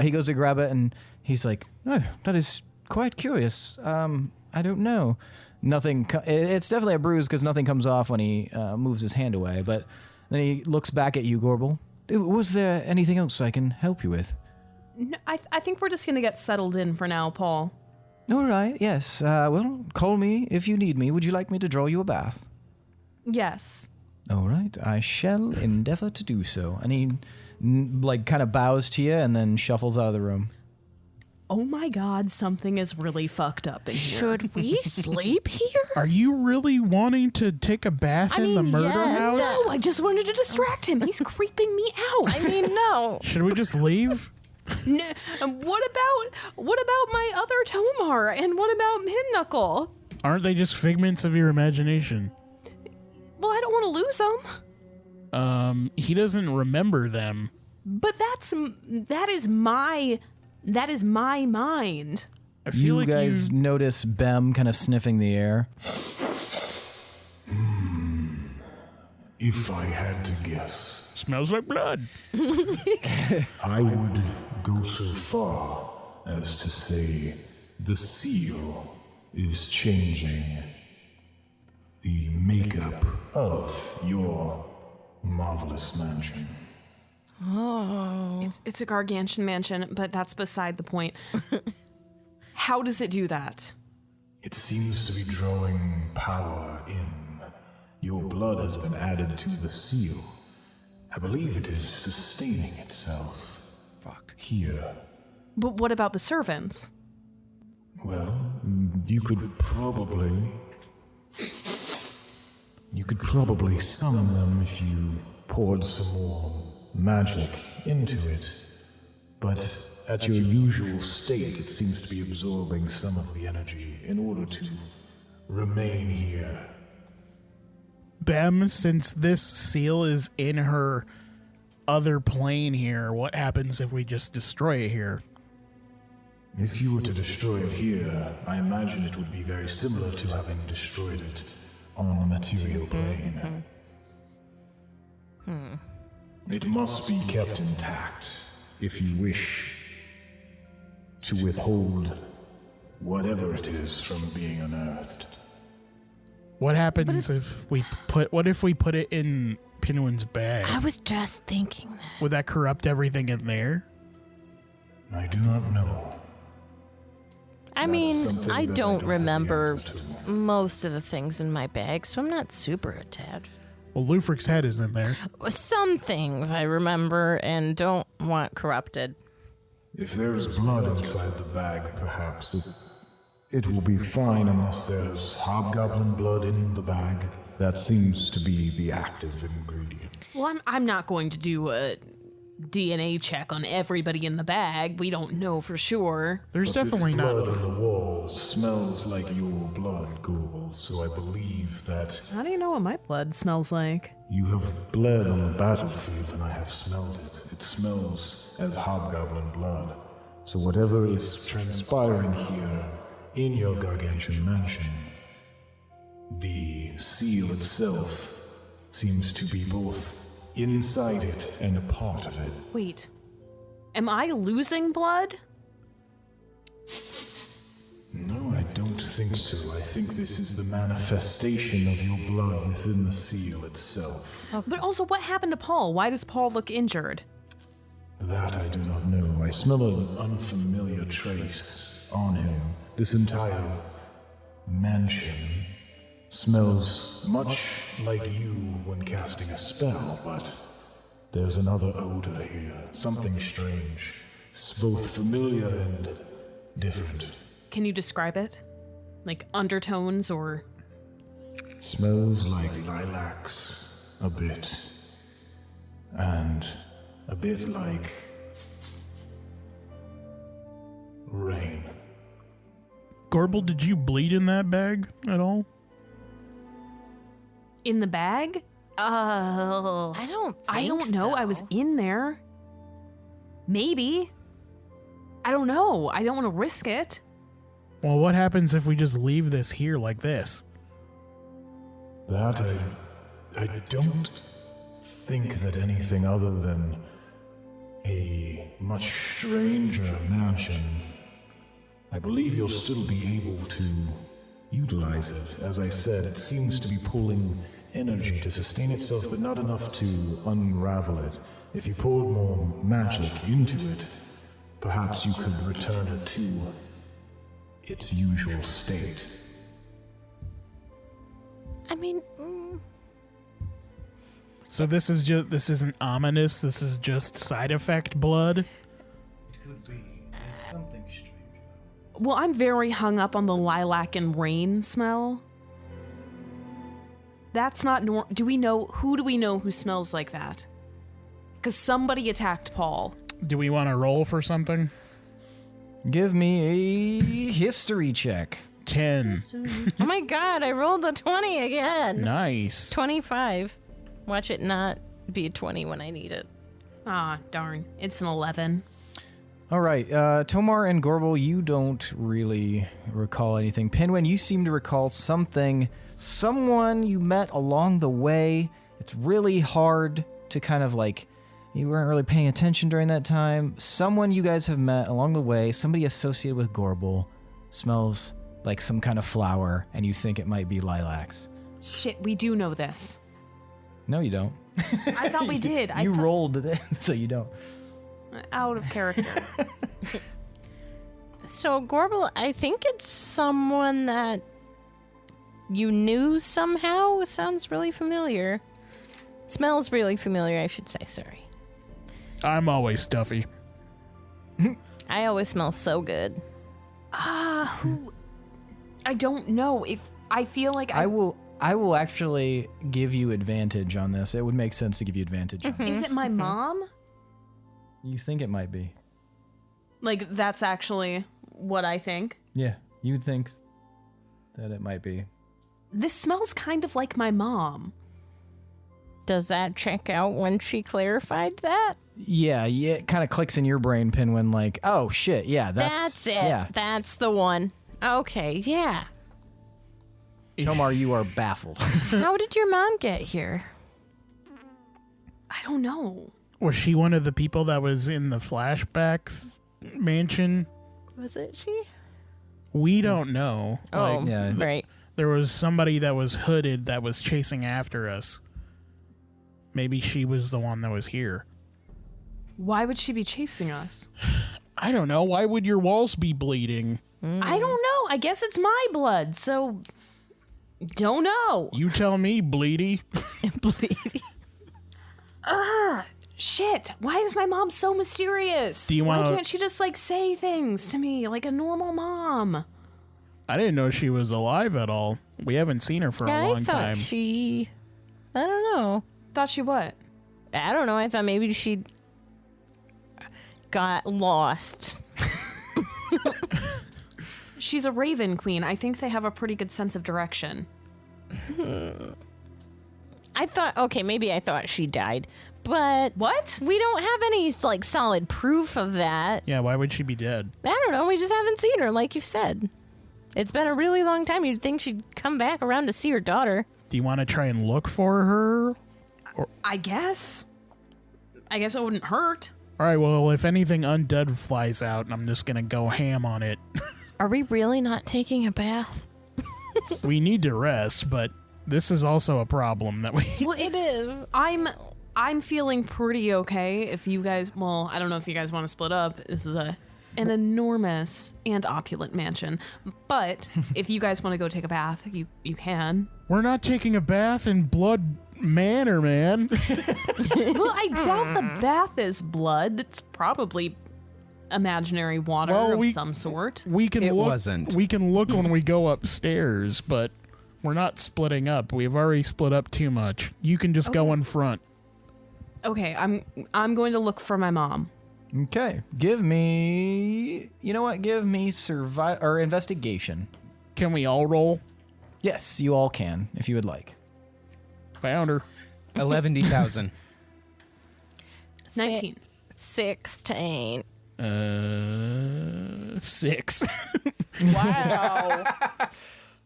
He goes to grab it and he's like, "Oh, that is quite curious. I don't know. Nothing. It's definitely a bruise because nothing comes off when he moves his hand away. But then he looks back at you, Gorbel. Was there anything else I can help you with?" No, I think we're just going to get settled in for now, Paul. All right. Yes. Well, call me if you need me. Would you like me to draw you a bath? Yes. All right. I shall endeavor to do so. And he kind of bows to you and then shuffles out of the room. Oh my God, something is really fucked up in here. Should we sleep here? Are you really wanting to take a bath in the murder yes, house? No, I just wanted to distract him. He's creeping me out. I mean, no. Should we just leave? No, what about my other Tomar? And what about Pinnuckle? Aren't they just figments of your imagination? Well, I don't want to lose them. He doesn't remember them. But that is my mind. I feel You like guys notice Bem kind of sniffing the air. If I had to guess, smells like blood. I would go so far as to say the seal is changing the makeup of your marvelous mansion. Oh. It's a gargantuan mansion, but that's beside the point. How does it do that? It seems to be drawing power in. Your blood has been added to the seal. I believe it is sustaining itself. Fuck. Here. But what about the servants? Well, you could probably summon them if you poured some more magic into it. But at your usual state, it seems to be absorbing some of the energy in order to remain here. Bem, since this seal is in her other plane here, what happens if we just destroy it here? If you were to destroy it here, I imagine it would be very similar to having destroyed it on the material plane. It must be kept intact if you wish to withhold whatever it is from being unearthed. What happens if we put it in Pinwin's bag? I was just thinking that. Would that corrupt everything in there? I do not know. I That mean, is something I that don't have the remember answer to. most of the things in my bag, so I'm not super attached. Well, Lufric's head is in there. Some things I remember and don't want corrupted. If there is blood inside the bag, perhaps it will be fine unless there's hobgoblin blood in the bag. That seems to be the active ingredient. Well, I'm not going to do a DNA check on everybody in the bag. We don't know for sure. There's But definitely this not. blood on the walls smells like your blood, Gorbel, so I believe that How do you know what my blood smells like? you have bled on the battlefield and I have smelled it. It smells as hobgoblin blood. So whatever is transpiring here in your gargantuan mansion, the seal itself seems to be both inside it and a part of it. Wait. Am I losing blood? No, I don't think so. I think this is the manifestation of your blood within the seal itself. But also, what happened to Paul? Why does Paul look injured? That I do not know. I smell an unfamiliar trace on him. This entire mansion smells much like you when casting a spell, but there's another odor here. Something strange. It's both familiar and different. Can you describe it? Like undertones or... It smells like lilacs a bit. And a bit like rain. Gorbel, did you bleed in that bag at all? In the bag? Oh. I don't know. so. I was in there. Maybe. I don't know. I don't want to risk it. Well, what happens if we just leave this here like this? That I don't think that anything other than a much stranger mansion. I believe you'll still be able to utilize it. As I said, it seems to be pulling energy to sustain itself, but not enough to unravel it. If you poured more magic into it, perhaps you could return it to its usual state. I mean, So this isn't ominous, this is just side effect blood? It could be. There's something strange. Well, I'm very hung up on the lilac and rain smell. That's not do we know who smells like that? Because somebody attacked Paul. Do we want to roll for something? Give me a history check. 10. oh my god, I rolled a 20 again. Nice. 25. Watch it not be a 20 when I need it. Ah, darn. It's an 11. All right, Tomar and Gorbel, you don't really recall anything. Pinwin, you seem to recall someone you met along the way. It's really hard to kind of like, you weren't really paying attention during that time. Someone you guys have met along the way, somebody associated with Gorbel, smells like some kind of flower, and you think it might be lilacs. Shit, we do know this. No, you don't. I thought we did. You rolled it, so you don't. Out of character. So, Gorbel, I think it's someone that you knew somehow. It sounds really familiar. Smells really familiar, I should say. Sorry. I'm always stuffy. I always smell so good. Who? I don't know. If I feel like I will actually give you advantage on this. It would make sense to give you advantage on this. Is it my mom? You think it might be. Like, that's actually what I think. Yeah, you would think that it might be. This smells kind of like my mom. Does that check out when she clarified that? Yeah, it kind of clicks in your brain, Pinwin, like, oh shit, yeah, That's it. Yeah. That's the one. Okay, yeah. Tomar, you are baffled. How did your mom get here? I don't know. Was she one of the people that was in the flashback mansion? Was it she? We don't know. Oh, yeah. right. There was somebody that was hooded that was chasing after us. Maybe she was the one that was here. Why would she be chasing us? I don't know. Why would your walls be bleeding? I don't know. I guess it's my blood, so don't know. You tell me, Bleedy. Bleedy. Shit. Why is my mom so mysterious? Do you Why wanna- can't she just like say things to me like a normal mom? I didn't know she was alive at all. We haven't seen her for a long I thought time. I don't know. Thought she what? I don't know. I thought maybe she got lost. She's a raven queen. I think they have a pretty good sense of direction. I thought she died, but What? we don't have any like solid proof of that. Yeah, why would she be dead? I don't know. We just haven't seen her, like you said. It's been a really long time. You'd think she'd come back around to see her daughter. Do you want to try and look for her? I guess. I guess it wouldn't hurt. All right, well, if anything undead flies out, I'm just going to go ham on it. Are we really not taking a bath? We need to rest, but this is also a problem that we... Well, it is. I'm feeling pretty okay. If you guys, well, I don't know if you guys want to split up. This is an enormous and opulent mansion. But if you guys want to go take a bath, you can. We're not taking a bath in Blood Manor, man. Well, I doubt the bath is blood. It's probably imaginary water of some sort. We can It look, wasn't. We can look when we go upstairs, but we're not splitting up. We've already split up too much. You can just go in front. Okay, I'm going to look for my mom. Okay. Give me... You know what? Give me investigation. Can we all roll? Yes, you all can, if you would like. Found her. 11,000. 19. 16. 6. Wow.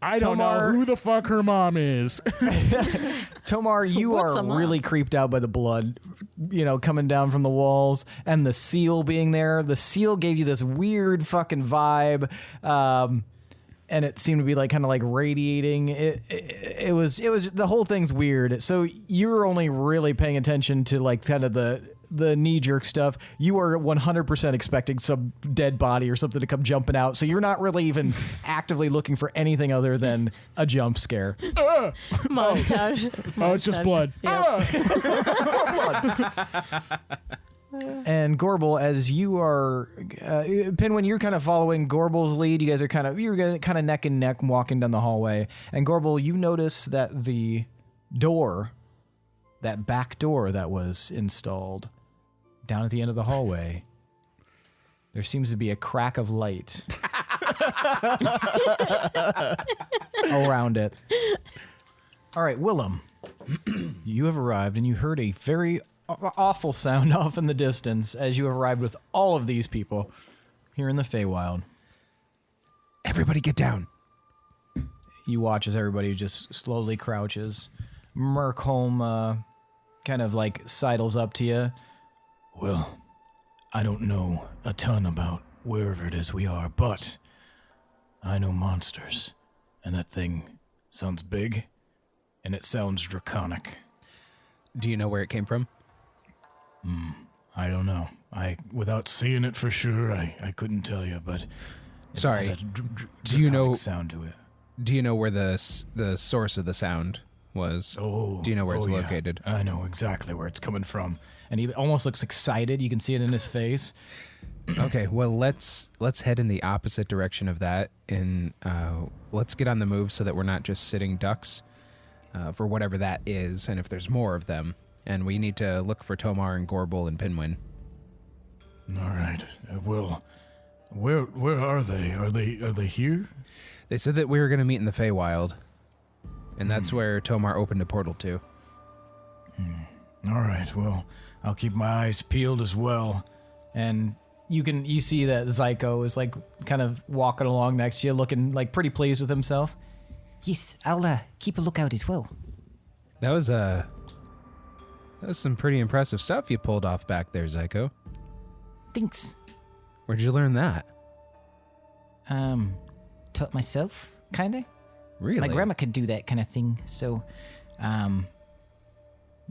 I don't know who the fuck her mom is. Tomar, you What's are a mom? really creeped out by the blood, coming down from the walls and the seal being there. The seal gave you this weird fucking vibe, and it seemed to be kind of radiating. It was the whole thing's weird. So you're only really paying attention to kind of the knee-jerk stuff. You are 100% expecting some dead body or something to come jumping out, so you're not really even actively looking for anything other than a jump scare. Montage. Oh, it's just blood. And Gorbel, as you are, Pinwin, you're kind of following Gorbel's lead. You guys are kind of neck and neck walking down the hallway. And Gorbel, you notice that the door, that back door that was installed down at the end of the hallway, there seems to be a crack of light around it. All right, Willem, you have arrived and you heard a very awful sound off in the distance as you have arrived with all of these people here in the Feywild. Everybody get down. You watch as everybody just slowly crouches. Merkholm kind of sidles up to you. Well, I don't know a ton about wherever it is we are, but I know monsters, and that thing sounds big, and it sounds draconic. Do you know where it came from? I don't know. Without seeing it for sure, I couldn't tell you, but Sorry. it had a Do you know- draconic sound to it? Do you know where the source of the sound was? Oh, Do you know where it's yeah. located? I know exactly where it's coming from. And he almost looks excited. You can see it in his face. Okay, well let's head in the opposite direction of that, and let's get on the move so that we're not just sitting ducks for whatever that is, and if there's more of them, and we need to look for Tomar and Gorbel and Pinwin. All right. Well, where are they? Are they here? They said that we were going to meet in the Feywild, and that's where Tomar opened a portal to. All right. Well, I'll keep my eyes peeled as well. And you see that Zyko is kind of walking along next to you, looking pretty pleased with himself. Yes, I'll keep a lookout as well. That was some pretty impressive stuff you pulled off back there, Zyko. Thanks. Where'd you learn that? Taught myself, kinda. Really? My grandma could do that kind of thing, so,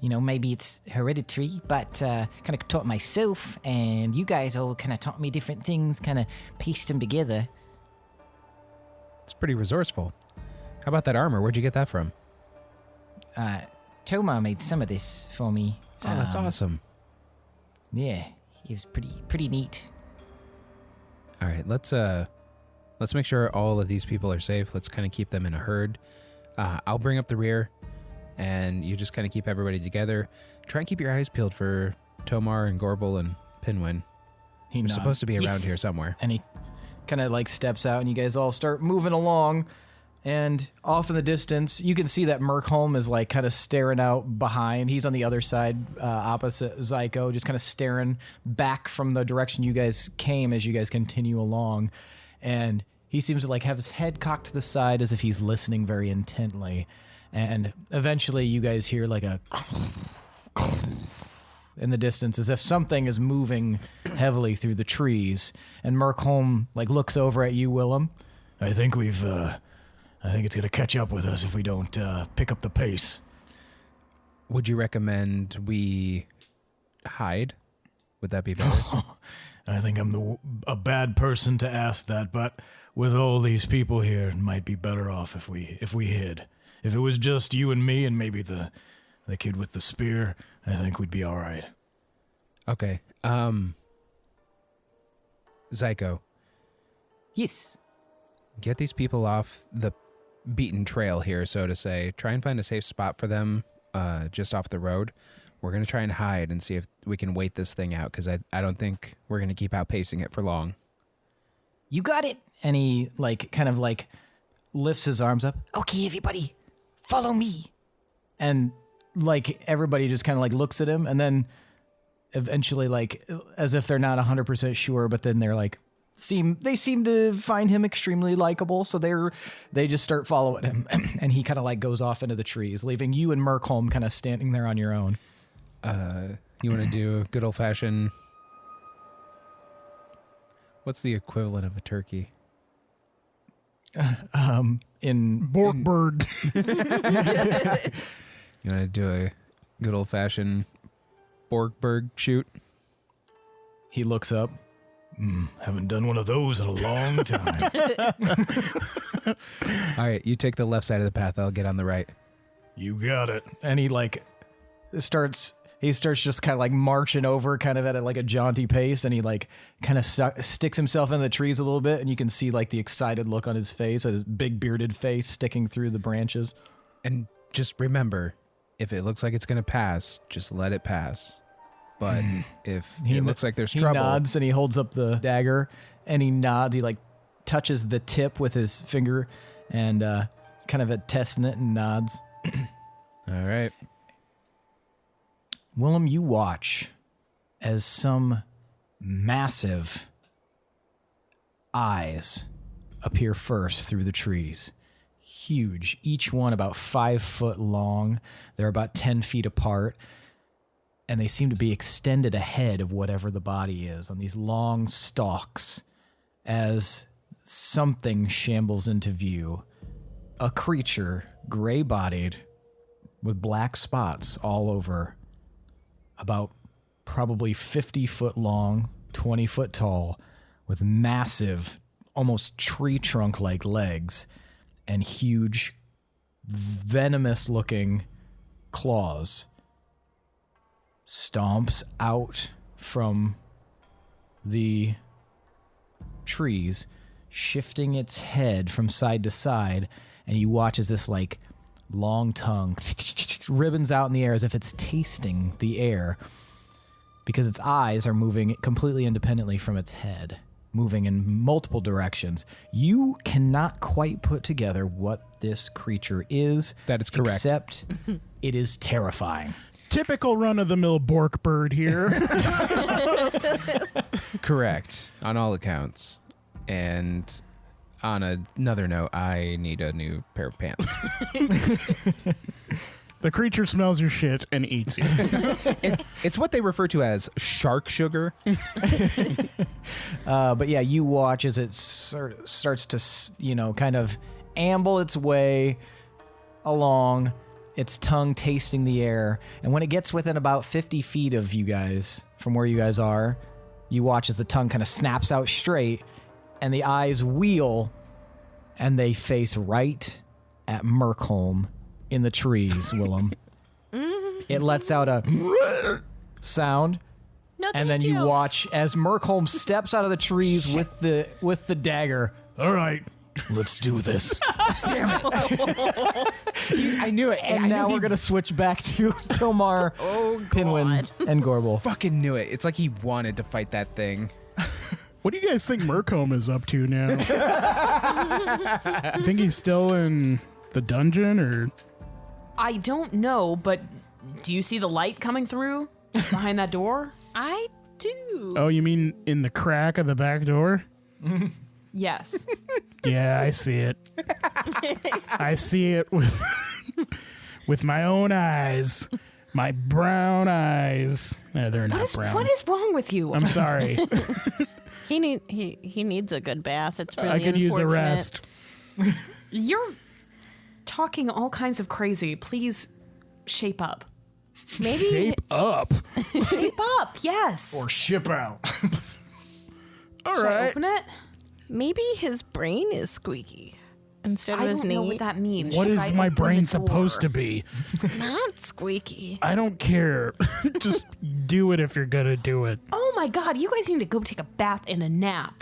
maybe it's hereditary, but kind of taught myself, and you guys all kind of taught me different things, kind of pieced them together. It's pretty resourceful. How about that armor? Where'd you get that from? Toma made some of this for me. Oh, that's awesome. Yeah, it was pretty neat. All right, let's let's make sure all of these people are safe. Let's kind of keep them in a herd. I'll bring up the rear, and you just kind of keep everybody together. Try and keep your eyes peeled for Tomar and Gorbel and Pinwin. They're supposed to be around here somewhere. And he kind of like steps out, and you guys all start moving along. And off in the distance, you can see that Merkholm is like kind of staring out behind. He's on the other side, opposite Zyko, just kind of staring back from the direction you guys came as you guys continue along. And he seems to like have his head cocked to the side as if he's listening very intently. And eventually you guys hear like a in the distance as if something is moving heavily through the trees. And Merkholm like looks over at you, Willem. I think it's going to catch up with us if we don't pick up the pace. Would you recommend we hide? Would that be better? I think I'm a bad person to ask that, but with all these people here, it might be better off if we hid. If it was just you and me and maybe the kid with the spear, I think we'd be all right. Okay. Zyko, Yes. get these people off the beaten trail here, so to say. Try and find a safe spot for them just off the road. We're going to try and hide and see if we can wait this thing out, because I don't think we're going to keep outpacing it for long. You got it. And he like kind of like lifts his arms up. Okay, everybody, follow me. And like everybody just kind of like looks at him, and then eventually like as if they're not 100% sure, but then they're like seem to find him extremely likable, so they just start following him. And he kind of like goes off into the trees, leaving you and Merkholm kind of standing there on your own. You want to do a good old-fashioned... What's the equivalent of a turkey? In Bork bird. You want to do a good old-fashioned Borgberg shoot? He looks up. Haven't done one of those in a long time. All right, you take the left side of the path. I'll get on the right. You got it. And he like starts just kind of like marching over kind of at like a jaunty pace, and he like kind of sticks himself in the trees a little bit, and you can see like the excited look on his face, his big bearded face sticking through the branches. And just remember, if it looks like it's going to pass, just let it pass. But if it looks like there's trouble... He nods, and he holds up the dagger, and he nods. He like touches the tip with his finger and kind of testing it, and nods. All right. Willem, you watch as some massive eyes appear first through the trees. Huge, each one about 5 foot long. They're about 10 feet apart, and they seem to be extended ahead of whatever the body is on these long stalks as something shambles into view. A creature, gray-bodied, with black spots all over, about probably 50 foot long, 20 foot tall, with massive, almost tree trunk like legs and huge, venomous looking claws, stomps out from the trees, shifting its head from side to side, and you watch as this like long tongue ribbons out in the air as if it's tasting the air, because its eyes are moving completely independently from its head, moving in multiple directions. You cannot quite put together what this creature is. That is correct. Except it is terrifying. Typical run-of-the-mill Bork bird here. Correct, on all accounts. And on another note, I need a new pair of pants. The creature smells your shit and eats you. It's what they refer to as shark sugar. But yeah, you watch as it starts to, kind of amble its way along, its tongue tasting the air. And when it gets within about 50 feet of you guys, from where you guys are, you watch as the tongue kind of snaps out straight, and the eyes wheel, and they face right at Merkholm in the trees, Willem. It lets out a sound, No, and then thank you watch as Merkholm steps out of the trees with the dagger All right. Let's do this. I knew it. And now we're going to switch back to Tomar, Pinwin, and Gorbel. Fucking knew it. It's like he wanted to fight that thing. What do you guys think Mercombe is up to now? You think he's still in the dungeon, or? I don't know, but do you see the light coming through behind that door? I do. Oh, you mean in the crack of the back door? Yes. Yeah, I see it. I see it with my own eyes. My brown eyes. No, they're not brown. What is wrong with you? I'm sorry. He needs a good bath. It's really I could use a rest. You're talking all kinds of crazy. Please shape up. Maybe Shape up. Shape up, yes. Or ship out. All Should I right. open it? maybe his brain is squeaky instead of I his don't knee. know what that means. What Should is I my open brain the supposed to door? be? Not squeaky. I don't care. Just do it if you're gonna do it. Oh my god, you guys need to go take a bath and a nap.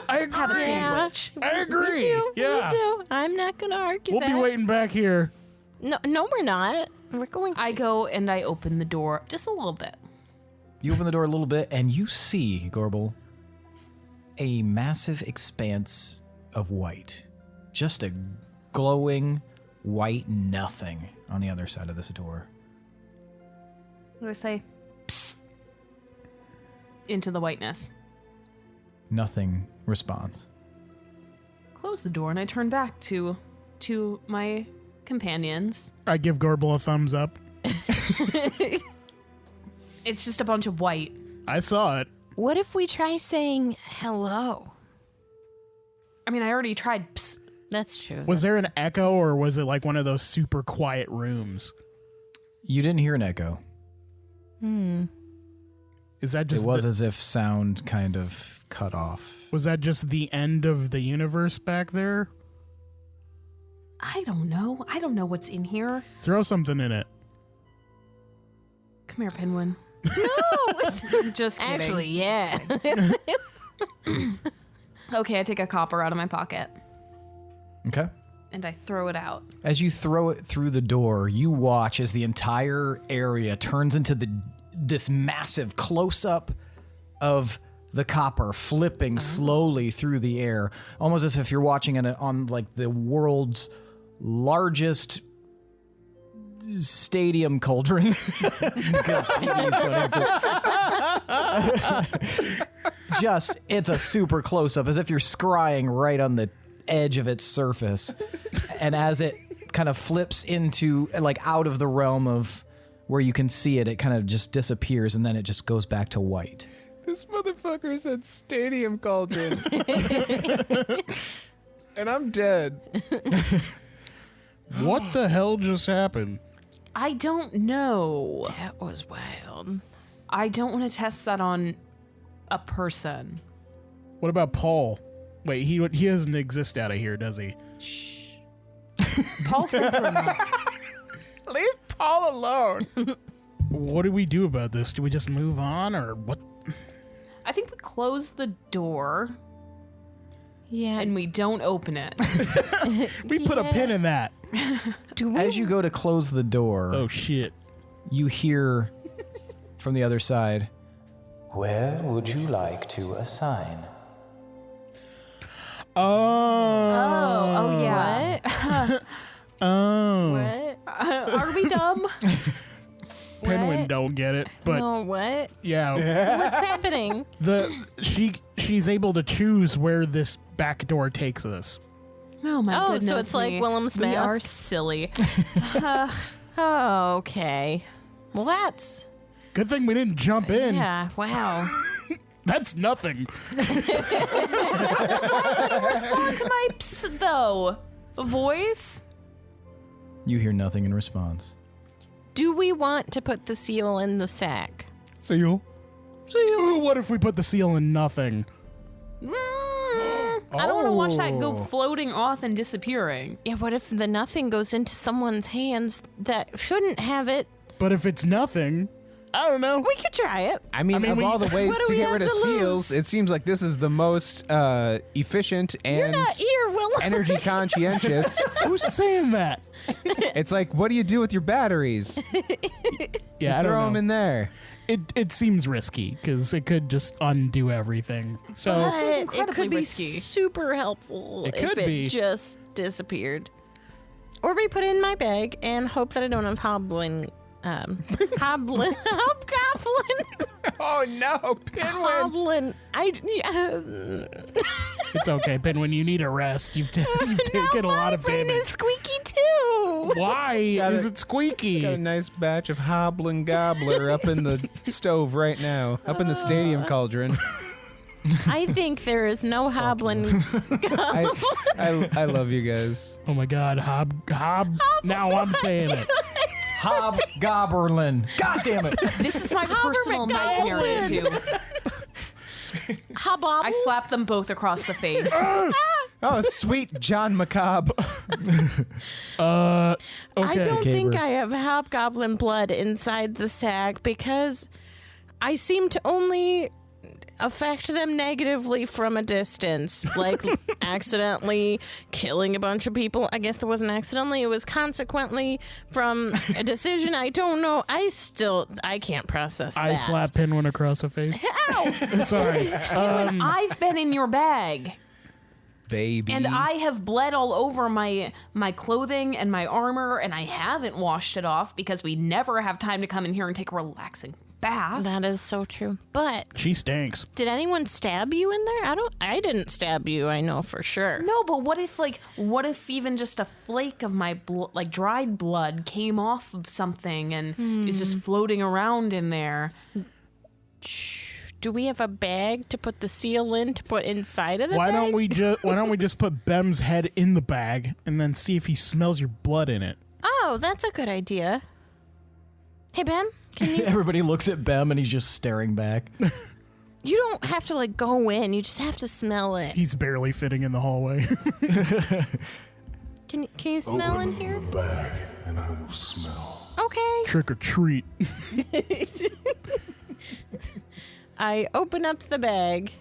I agree. Have a sandwich. I agree. We do. Yeah. We do. I'm not going to argue We'll that. be waiting back here. No, we're not. We're going. I go and I open the door just a little bit. You open the door a little bit, and you see, Gorbel, a massive expanse of white. Just a glowing white nothing on the other side of this door. What do I say? Psst. Into the whiteness. Nothing responds. Close the door and I turn back to my companions. I give Gorbel a thumbs up. It's just a bunch of white. I saw it. What if we try saying hello? I mean, I already tried psst. That's true. Was there an echo, or was it like one of those super quiet rooms? You didn't hear an echo. Is that just It was as if sound kind of cut off. was that just the end of the universe back there? I don't know. I don't know what's in here. Throw something in it. Come here, Pinwin. No. Just kidding. Actually, yeah. Okay, I take a copper out of my pocket Okay. and I throw it out. As you throw it through the door, you watch as the entire area turns into this massive close-up of the copper flipping slowly through the air, almost as if you're watching it on like the world's largest stadium cauldron. Because TVs don't exist. Just, it's a super close-up, as if you're scrying right on the edge of its surface. And as it kind of flips into, like, out of the realm of where you can see it, it kind of just disappears, and then it just goes back to white. This motherfucker said stadium cauldron. And I'm dead. What the hell just happened? I don't know. That was wild. I don't want to test that on a person. What about Paul? Wait, he doesn't exist out of here, does he? Paul's been through enough. Leave Paul alone. What do we do about this? Do we just move on, or what? I think we close the door Yeah. and we don't open it. We put a pin in that. do we? As you go to close the door, Oh shit! you hear from the other side, "Where would you like to assign?" Oh yeah. What? Oh, What? Are we dumb? Pinwin What? don't get it, but No, what? yeah, What's happening? she's able to choose where this back door takes us. Oh my Oh, so goodness. it's like me. Willem's We are mask? silly. Oh, okay. Well, that's... Good thing we didn't jump in. Yeah, wow. That's nothing. Respond to my psst though. Voice. You hear nothing in response. Do we want to put the seal in the sack? Seal. Ooh, what if we put the seal in nothing? I don't want to watch that go floating off and disappearing. Yeah, what if the nothing goes into someone's hands that shouldn't have it? But if it's nothing, I don't know. We could try it. I mean, of all the ways What do to we get have rid of to seals, lose? it seems like this is the most efficient You're and not here, Willem. energy conscientious. Who's saying that? It's like, what do you do with your batteries? Yeah, I Throw don't them know. in there. It seems risky because it could just undo everything. So But it incredibly could be risky. super helpful It if could it be. just disappeared. Or we put it in my bag and hope that I don't have hobgoblin. Oh no, Pinwin! Hoblin. it's okay, Pinwin. You need a rest. You've taken a lot of brain damage. is squeaky too. Why is it squeaky? Got a nice batch of Hoblin Gobbler up in the stove right now, up in the stadium cauldron. I think there is no hoblin. I love you guys. Oh my God, hob. Now I'm saying it. Hobgoblin. God damn it. This is my personal nightmare too. Hobobble. I slapped them both across the face. Oh, sweet John Macabre. Okay. I don't think Caber. I have hobgoblin blood inside the sack because I seem to only affect them negatively from a distance, like accidentally killing a bunch of people. I guess that wasn't accidentally, it was consequently from a decision. I don't know. I can't process that. I slapped Pinwin across the face. Ow! Sorry. I've been in your bag. Baby. And I have bled all over my clothing and my armor, and I haven't washed it off because we never have time to come in here and take a relaxing bath. That is so true. But She stinks. did anyone stab you in there? I didn't stab you, I know for sure. No, but what if even just a flake of my dried blood came off of something and is just floating around in there? Do we have a bag to put the seal in to put inside of the Why bag? don't we just put Bem's head in the bag and then see if he smells your blood in it? Oh, that's a good idea. Hey, Bem, can you... Everybody looks at Bem and he's just staring back. You don't have to, go in. You just have to smell it. He's barely fitting in the hallway. Can you smell in here? The bag, and I will smell. Okay. Trick or treat. I open up the bag.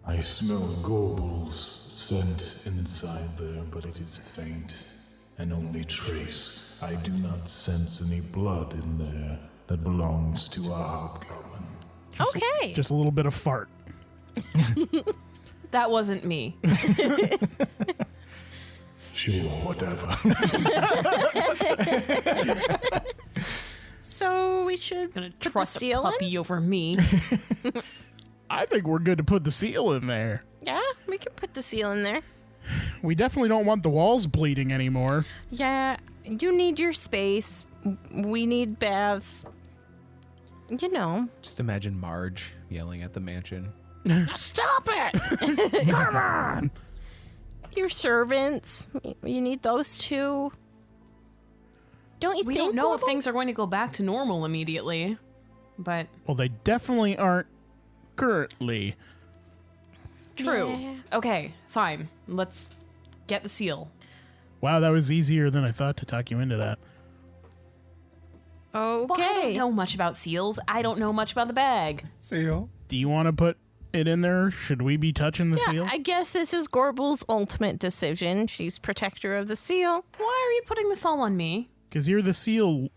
I smell Gorbel's scent inside there, but it is faint and only trace. I do not sense any blood in there that belongs to a hobgoblin. Okay. Just a little bit of fart. That wasn't me. Sure, whatever. So we should Gonna put the trust a seal in? puppy over me. I think we're good to put the seal in there. Yeah, we can put the seal in there. We definitely don't want the walls bleeding anymore. Yeah, you need your space. We need baths. You know. Just imagine Marge yelling at the mansion. Stop it! Come on! Your servants. You need those too. Don't you We think? don't know if Gorbel? things are going to go back to normal immediately, but Well, they definitely aren't currently. true. Yeah. Okay, fine. Let's get the seal. Wow, that was easier than I thought to talk you into that. Well, I Okay. don't know much about seals. I don't know much about the bag. Seal. Do you want to put it in there? Should we be touching the Yeah, seal? I guess this is Gorbel's ultimate decision. She's protector of the seal, Why are you putting this all on me? Because you're the seal.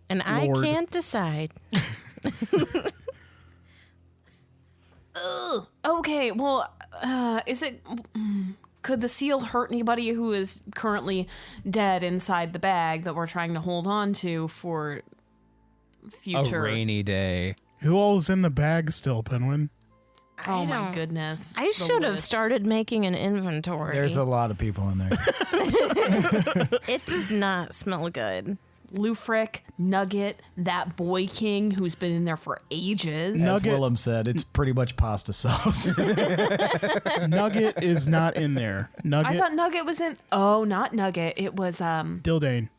and I Lord. can't decide. Okay, well, is it... Could the seal hurt anybody who is currently dead inside the bag that we're trying to hold on to for future... A rainy day. Who all is in the bag still, Pinwin? Oh I my don't- goodness. I The should have list. started making an inventory. There's a lot of people in there. It does not smell good. Lufric, Nugget, that boy king who's been in there for ages. As Nugget. Willem said, it's pretty much pasta sauce. Nugget is not in there. Nugget, I thought Nugget was in... Oh, not Nugget. It was Dildane.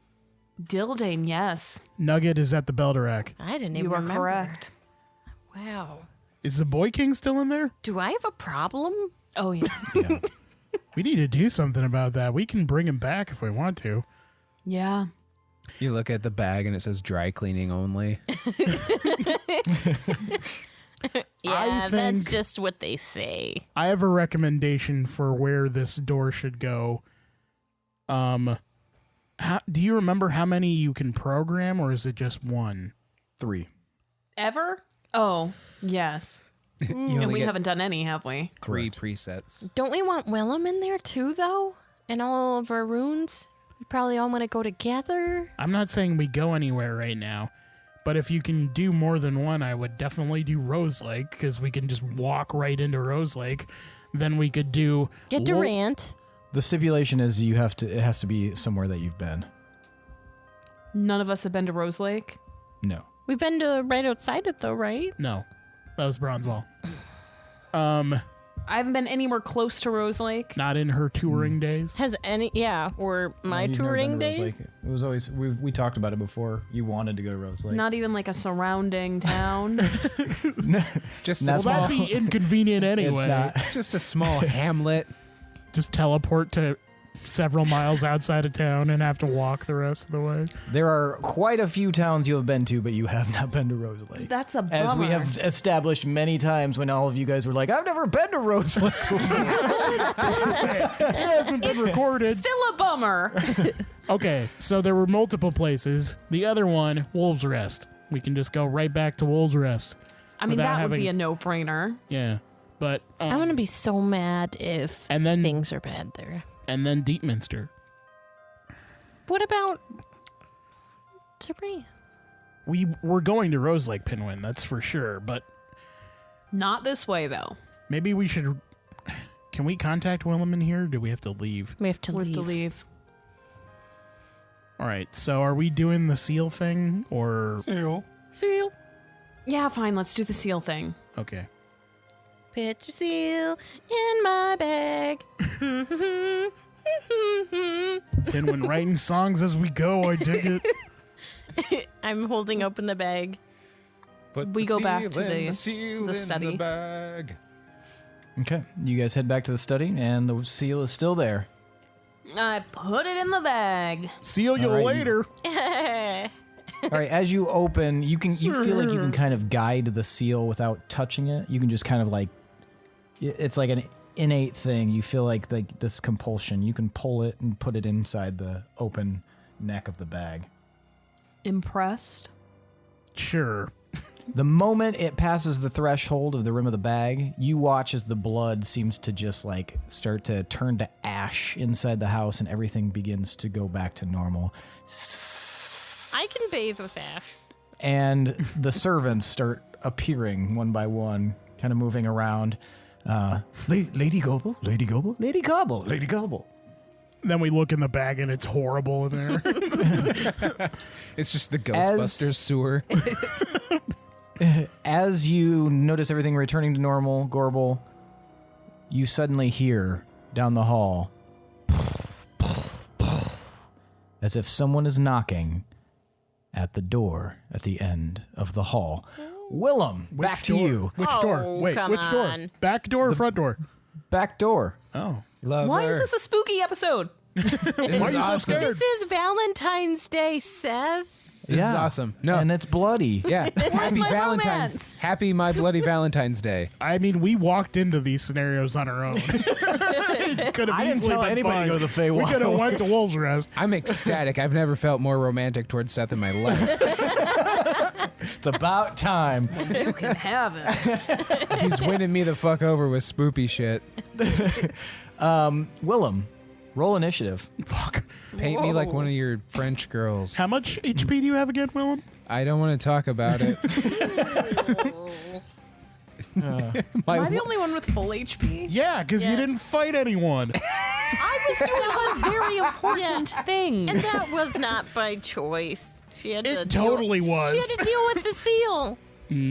Dildane, yes. Nugget is at the Belderac. I didn't even You are remember. correct. Wow. Is the Boy King still in there? Do I have a problem? Oh, yeah. We need to do something about that. We can bring him back if we want to. Yeah. You look at the bag and it says dry cleaning only. Yeah, that's think- just what they say. I have a recommendation for where this door should go. Do you remember how many you can program, or is it just one? 3. Ever? Oh, yes. You And only we get haven't done any, have we? 3 presets. Don't we want Willem in there too, though? And all of our runes? We probably all want to go together. I'm not saying we go anywhere right now, but if you can do more than one, I would definitely do Rose Lake, because we can just walk right into Rose Lake. Then we could do... Get Durant. The stipulation is it has to be somewhere that you've been. None of us have been to Rose Lake. No. We've been to right outside it, though, right? No, that was Bronzewall. I haven't been anywhere close to Rose Lake. Not in her touring days. Has any... Yeah, or my You've never touring been to Rose days? Lake. It was always we talked about it before. You wanted to go to Rose Lake. Not even like a surrounding town. Just a That's Well, small, that'd be inconvenient anyway. It's not. just a small hamlet. Just teleport to several miles outside of town and have to walk the rest of the way. There are quite a few towns you have been to, but you have not been to Rose Lake. That's a bummer. As we have established many times when all of you guys were like, I've never been to Rose Lake. It hasn't been recorded. Still a bummer. Okay, so there were multiple places. The other one, Wolves Rest. We can just go right back to Wolves Rest. I mean, Without that would having- be a no-brainer. Yeah, but I'm going to be so mad if And then- things are bad there. and then Deepminster. What about Durant? We're going to Rose Lake, Pinwin, that's for sure. But Not this way, though. maybe we should. Can we contact Willem in here? Or do we have to leave? We have to We have leave. to leave. All right. So are we doing the seal thing or? Seal. Yeah, fine. Let's do the seal thing. Okay. Put your seal in my bag. Pinwin writing songs as we go. I dig it. I'm holding open the bag. Put We the go back seal to in the seal in study. the bag. Okay, you guys head back to the study, and the seal is still there. I put it in the bag. Seal you All right, later. All right, as you open, you feel like you can kind of guide the seal without touching it. You can just kind of like, it's like an innate thing. You feel like this compulsion. You can pull it and put it inside the open neck of the bag. Impressed? Sure. The moment it passes the threshold of the rim of the bag, you watch as the blood seems to just like start to turn to ash inside the house, and everything begins to go back to normal. I can bathe with ash. And the servants start appearing one by one, kind of moving around. Lady Gorbel, Lady Gorbel, Lady Gorbel, Lady Gorbel. Then we look in the bag and it's horrible in there. It's just the Ghostbusters sewer. As you notice everything returning to normal, Gorbel, you suddenly hear down the hall, as if someone is knocking at the door at the end of the hall. Willem, back to you. Which Oh, door? Wait, come which door? on. Back door or front door? Back door. Oh. Why is this a spooky episode? Why are you so scared? This is Valentine's Day, Seth. This is awesome. No. And it's bloody. Yeah. Happy my Valentine's. romance? Happy My Bloody Valentine's Day. I mean, we walked into these scenarios on our own. Could have I didn't easily tell been anybody fine. to go to the Feywild. We could have went to Wolves Rest. I'm ecstatic. I've never felt more romantic towards Seth in my life. It's about time. You can have it. He's winning me the fuck over with spoopy shit. Willem, roll initiative. Fuck. Paint me like one of your French girls. How much HP do you have again, Willem? I don't want to talk about it. Am I the only one with full HP? Yeah, because you Yes. didn't fight anyone. I was doing one very important thing. And that was not by choice. She had to It totally was. She had to deal with the seal.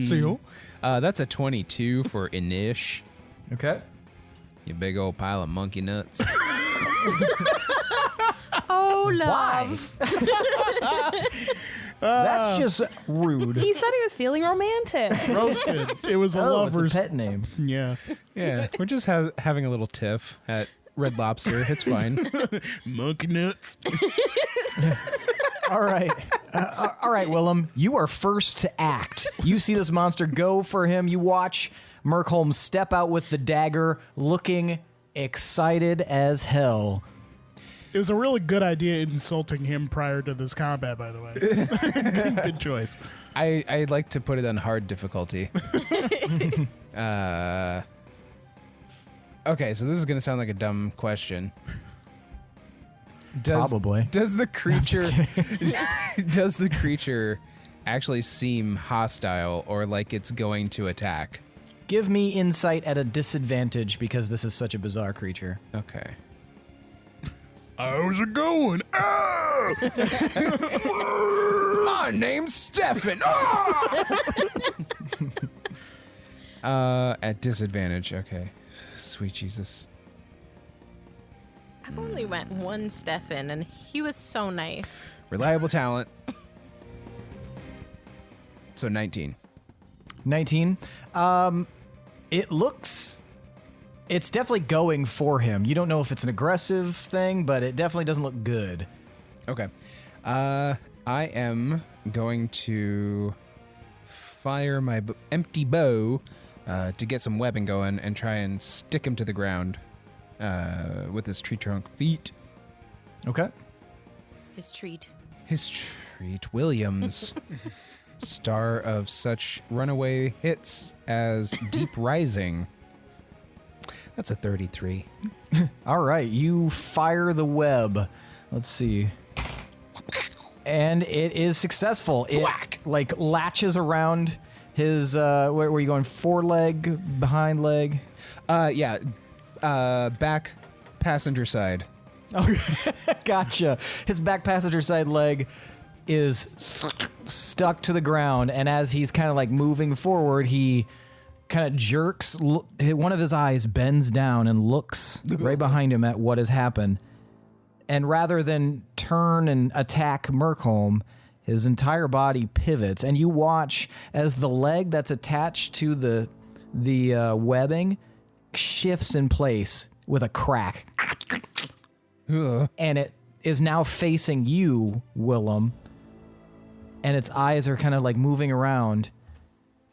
Seal? That's a 22 for Inish. Okay. You big old pile of monkey nuts. Oh, love. That's just rude. He said he was feeling romantic. Roasted. It was a Oh, it's lover's. a pet name. Yeah. Yeah, we're just having a little tiff at Red Lobster. It's fine. Monkey nuts. All right. All right, Willem. You are first to act. You see this monster go for him. You watch Merkholm step out with the dagger, looking excited as hell. It was a really good idea insulting him prior to this combat, by the way. Good choice. I'd like to put it on hard difficulty. Okay, so this is going to sound like a dumb question. Probably. Does the creature actually seem hostile or like it's going to attack? Give me insight at a disadvantage because this is such a bizarre creature. Okay. How's it going? Ah! My name's Stefan. At disadvantage. Okay. Sweet Jesus. I've only met one Stefan, and he was so nice. Reliable talent. So 19. 19. It's definitely going for him. You don't know if it's an aggressive thing, but it definitely doesn't look good. Okay. I am going to fire my empty bow to get some webbing going and try and stick him to the ground with his tree trunk feet. Okay. His treat. Williams. Star of such runaway hits as Deep Rising. That's a 33. All right. You fire the web. Let's see. And it is successful. It like latches around his where were you going? Foreleg, behind leg? Yeah. Back passenger side. Okay. Gotcha. His back passenger side leg is stuck to the ground, and as he's kind of like moving forward, he kind of jerks. One of his eyes bends down and looks right behind him at what has happened. And rather than turn and attack Merkholm, his entire body pivots, and you watch as the leg that's attached to the webbing shifts in place with a crack. And it is now facing you, Willem. And its eyes are kind of like moving around,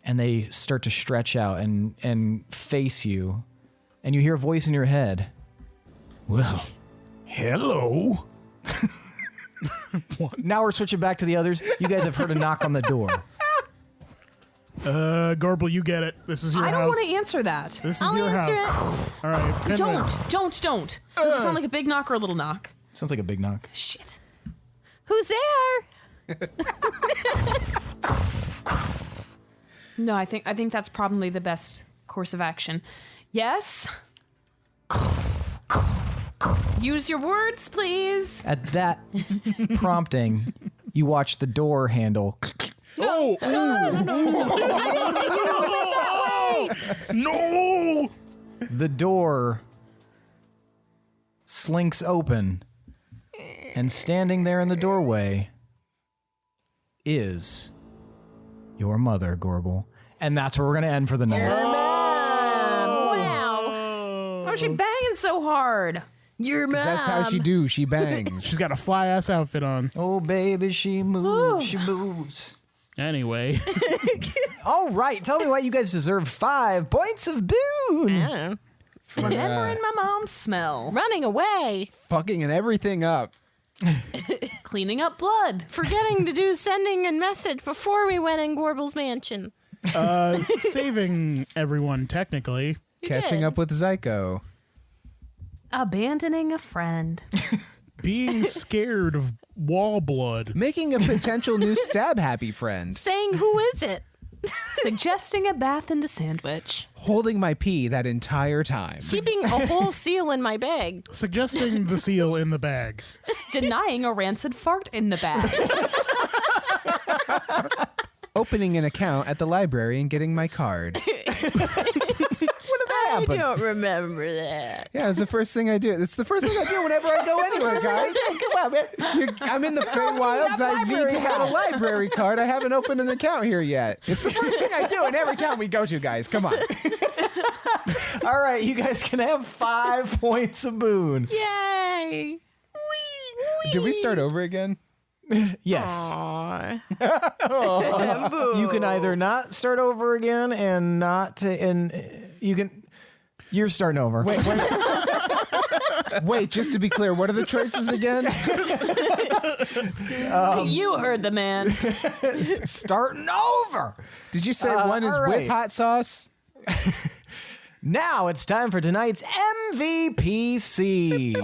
and they start to stretch out and face you. And you hear a voice in your head. Well, hello. Now we're switching back to the others. You guys have heard a knock on the door. Gorbel, you get it. This is your house. I don't want to answer that. This is I'll your answer house. it. All right. Pinwin. Don't. Does it sound like a big knock or a little knock? Sounds like a big knock. Shit. Who's there? No, I think that's probably the best course of action. Yes? Use your words, please. At that prompting, you watch the door handle. No! No! The door slinks open, and standing there in the doorway is your mother, Gorbel. And that's where we're going to end for the night. Wow. Why was she banging so hard? Your mom. That's how she do. She bangs. She's got a fly-ass outfit on. Oh, baby, she moves. She moves. Anyway. All right. Tell me why you guys deserve 5 points of boon. Remembering my mom's smell. Running away. Fucking and everything up. Cleaning up blood. Forgetting to do sending a message before we went in Gorbel's mansion. Saving everyone, technically. Catching did. up with Zyko. Abandoning a friend. Being scared of wall blood. Making a potential new stab happy friend. Saying, who is it? Suggesting a bath and a sandwich. Holding my pee that entire time. Keeping a whole seal in my bag. Suggesting the seal in the bag. Denying a rancid fart in the bag. Opening an account at the library and getting my card. I happen? don't remember that. Yeah, it's the first thing I do. It's the first thing I do whenever I go anywhere, guys. Come on, man. I'm in the Feywilds. I need to have a library card. I haven't opened an account here yet. It's the first thing I do in every town we go to, guys. Come on. All right, you guys can have 5 points of boon. Yay! Did we start over again? Yes. Aw. You can either not start over again and you're starting over. Wait, just to be clear, what are the choices again? You heard the man. Starting over. Did you say one is all right. with hot sauce? Now it's time for tonight's MVPC.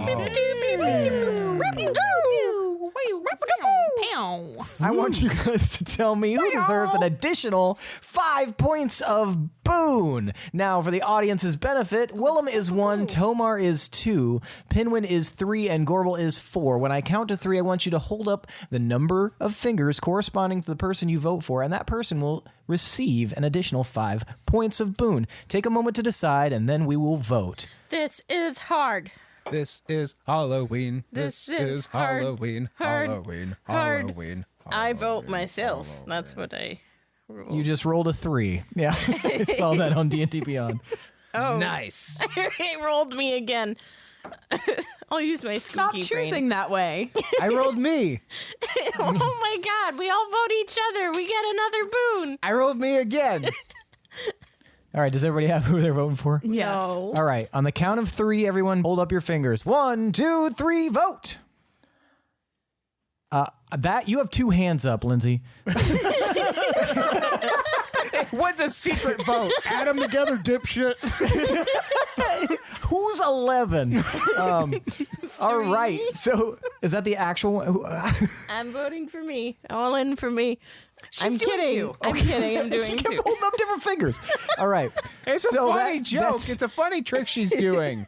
I want you guys to tell me who deserves an additional 5 points of boon. Now, for the audience's benefit, Willem is 1, Tomar is 2, Pinwin is 3, and Gorbel is 4. When I count to 3, I want you to hold up the number of fingers corresponding to the person you vote for, and that person will receive an additional 5 points of boon. Take a moment to decide, and then we will vote. This is hard. This is Halloween. This is hard, Halloween. hard, Halloween. hard. Halloween. I vote myself. That's what I rule. You just rolled a 3. Yeah, I saw that on D&D Beyond. Oh, Nice. He rolled me again. I'll use my Stop sneaky choosing that way. I rolled me. brain. Oh my god, we all vote each other. We get another boon. I rolled me again. All right, does everybody have who they're voting for? Yes. No. All right, on the count of 3, everyone hold up your fingers. 1, 2, 3, vote. That you have 2 hands up, Lindsey. What's a secret vote? Add them together, dipshit. Who's 11? All right, so is that the actual one? I'm voting for me. All in for me. I'm doing kidding. two. I'm kidding. I'm She doing kept 2. holding up different fingers. All right, It's a funny joke. That's, It's a funny trick she's doing.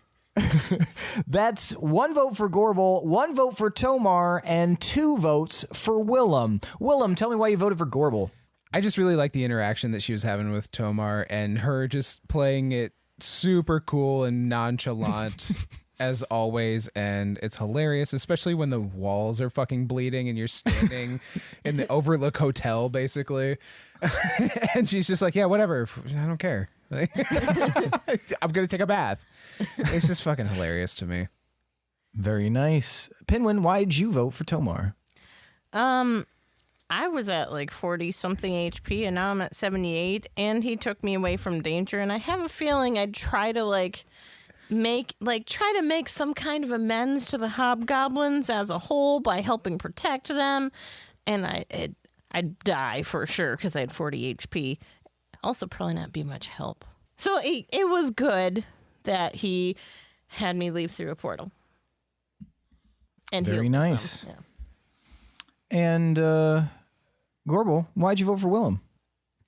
that's 1 vote for Gorbel, 1 vote for Tomar, and 2 votes for Willem. Willem, tell me why you voted for Gorbel. I just really like the interaction that she was having with Tomar and her just playing it super cool and nonchalant as always, and it's hilarious, especially when the walls are fucking bleeding and you're standing in the Overlook Hotel basically. And she's just like, yeah, whatever, I don't care. Like, I'm gonna take a bath. It's just fucking hilarious to me. Very nice. Pinwin, why'd you vote for Tomar? I was at like 40 something HP and now I'm at 78 and he took me away from danger and I have a feeling I'd try to make some kind of amends to the hobgoblins as a whole by helping protect them, and I'd die for sure because I had 40 HP. Also probably not be much help. So it was good that he had me leave through a portal. And Very healed me from- nice. yeah. And Gorbel, why'd you vote for Willem?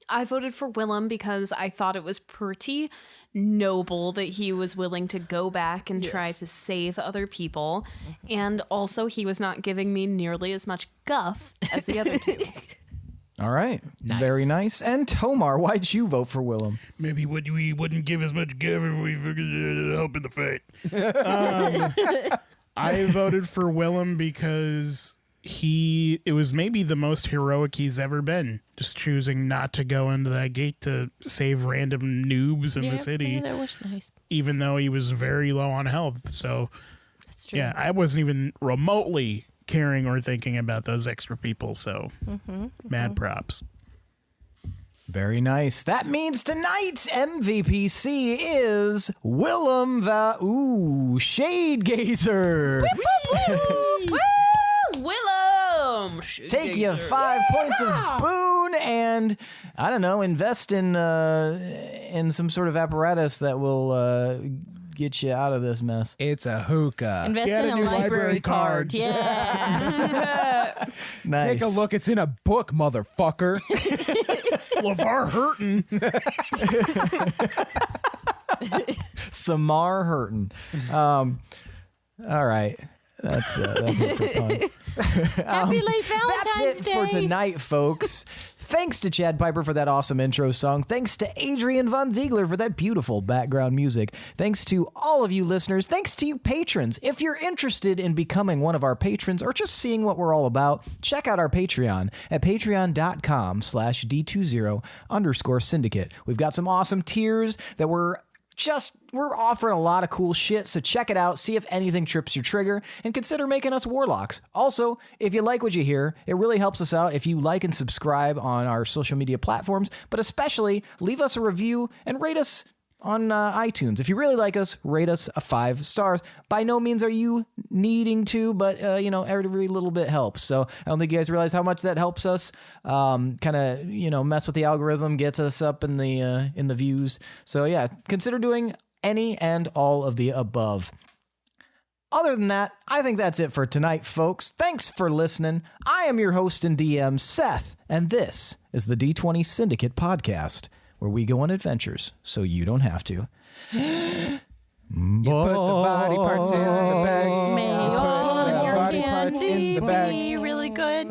I voted for Willem because I thought it was pretty noble that he was willing to go back and try to save other people. And also, he was not giving me nearly as much guff as the other 2. All right. Very nice. And Tomar, why'd you vote for Willem? Maybe we wouldn't give as much give if we figured help in the fight. I voted for Willem because it was maybe the most heroic he's ever been, just choosing not to go into that gate to save random noobs in the city, Yeah, that was nice. even though he was very low on health. So That's true. yeah, I wasn't even remotely caring or thinking about those extra people. So mad props. Very nice. That means tonight's MVPC is Willem Shadegazer. Woo! Willem! Take you 5 points of boon and, I don't know, invest in some sort of apparatus that will get you out of this mess. It's a hookah. Invest Get in a a new library library card. card. Yeah. Nice. Take a look. It's in a book, motherfucker. LeVar hurting. Samar Hurton. All right. That's it for puns. Happy late That's Valentine's it Day. for tonight, folks. Thanks to Chad Piper for that awesome intro song. Thanks to Adrian Von Ziegler for that beautiful background music. Thanks to all of you listeners. Thanks to you patrons. If you're interested in becoming one of our patrons or just seeing what we're all about, check out our Patreon at patreon.com/D20_syndicate. We've got some awesome tiers that we're we're offering a lot of cool shit, so check it out, see if anything trips your trigger, and consider making us warlocks. Also, if you like what you hear, it really helps us out if you like and subscribe on our social media platforms, but especially leave us a review and rate us on iTunes. If you really like us, rate us 5 stars. By no means are you needing to, but every little bit helps. So I don't think you guys realize how much that helps us kind of mess with the algorithm, gets us up in the views. So yeah, consider doing any and all of the above. Other than that, I think that's it for tonight, folks. Thanks for listening. I am your host and DM, Seth, and this is the D20 Syndicate podcast, where we go on adventures so you don't have to. You put the body parts in the bag. May all of your body parts in candy the bag. be really good.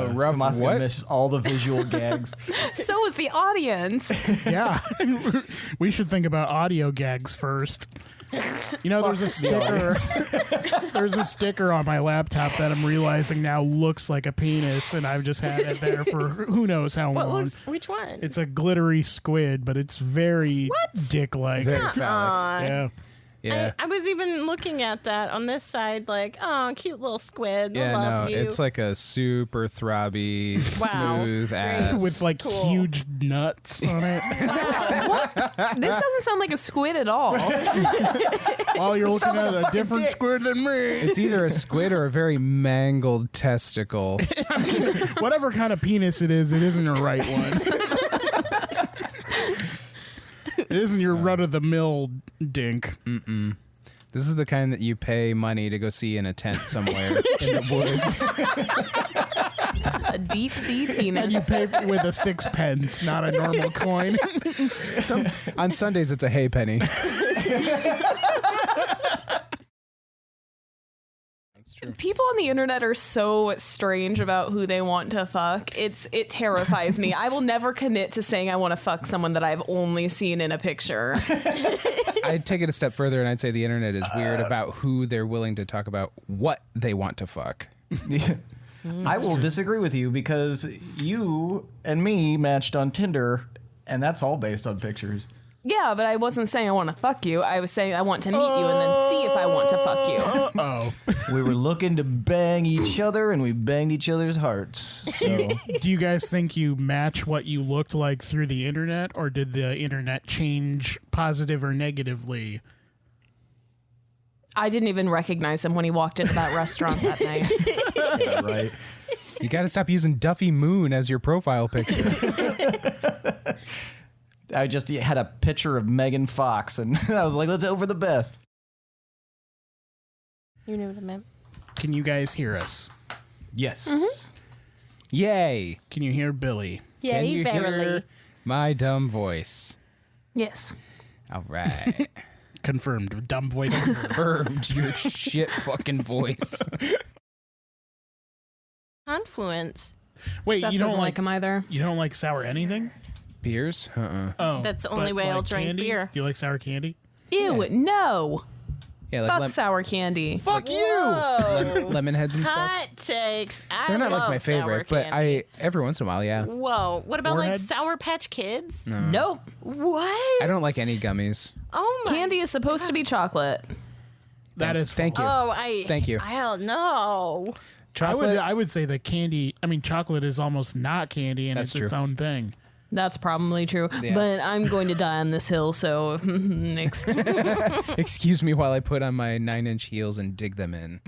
Rough Tomas what? misses all the visual gags. So is the audience. Yeah. We should think about audio gags first. There's a sticker. There's a sticker on my laptop that I'm realizing now looks like a penis, and I've just had it there for who knows how long. Which one? It's a glittery squid, but it's very dick-like. Very phallic. Yeah. Yeah. I was even looking at that on this side, like, oh, cute little squid. I love you. It's like a super throbby, Wow. smooth Great. ass. With like huge nuts on it. This doesn't sound like a squid at all. Well, you're looking at a different squid than me. It's either a squid or a very mangled testicle. Whatever kind of penis it isn't a right one. It isn't your run-of-the-mill dink. This is the kind that you pay money to go see in a tent somewhere in the woods. A deep sea penis. And you pay with a 6 pence, not a normal coin. On Sundays, it's a hay penny. That's true. People on the internet are so strange about who they want to fuck. It terrifies me. I will never commit to saying I want to fuck someone that I've only seen in a picture. I'd take it a step further and I'd say the internet is weird about who they're willing to talk about what they want to fuck. I will disagree with you because you and me matched on Tinder, and that's all based on pictures. Yeah, but I wasn't saying I want to fuck you. I was saying I want to meet you and then see if I want to fuck you. Oh. We were looking to bang each other, and we banged each other's hearts. So. Do you guys think you match what you looked like through the internet, or did the internet change positive or negatively? I didn't even recognize him when he walked into that restaurant that night. Yeah, right. You got to stop using Duffy Moon as your profile picture. I just had a picture of Megan Fox, and I was like, let's hope for the best. You know what I meant. Can you guys hear us? Yes. Yay. Can you hear Billy? Can Yay, you verily. hear my dumb voice? Yes. All right. Confirmed. Dumb voice. Confirmed your shit fucking voice. Confluence. Wait, Seth you don't doesn't like him either. you don't like sour anything? Beers? Oh, That's the only but way I'll like drink candy? beer. Do you like sour candy? Ew, no. Yeah, Fuck like sour candy. Fuck Whoa. lemon heads and stuff. Hot takes. They're not like love my sour favorite, but candy. every once in a while, yeah. Whoa. What about like Warhead? Sour Patch Kids? Nope. What? I don't like any gummies. Oh my. Candy is supposed to be chocolate. That is Thank you. Oh, Thank you. I don't know. Chocolate. I would say that candy. I mean, chocolate is almost not candy, and That's it's its true. own thing. That's probably true. Yeah. But I'm going to die on this hill, so Excuse me while I put on my 9-inch heels and dig them in.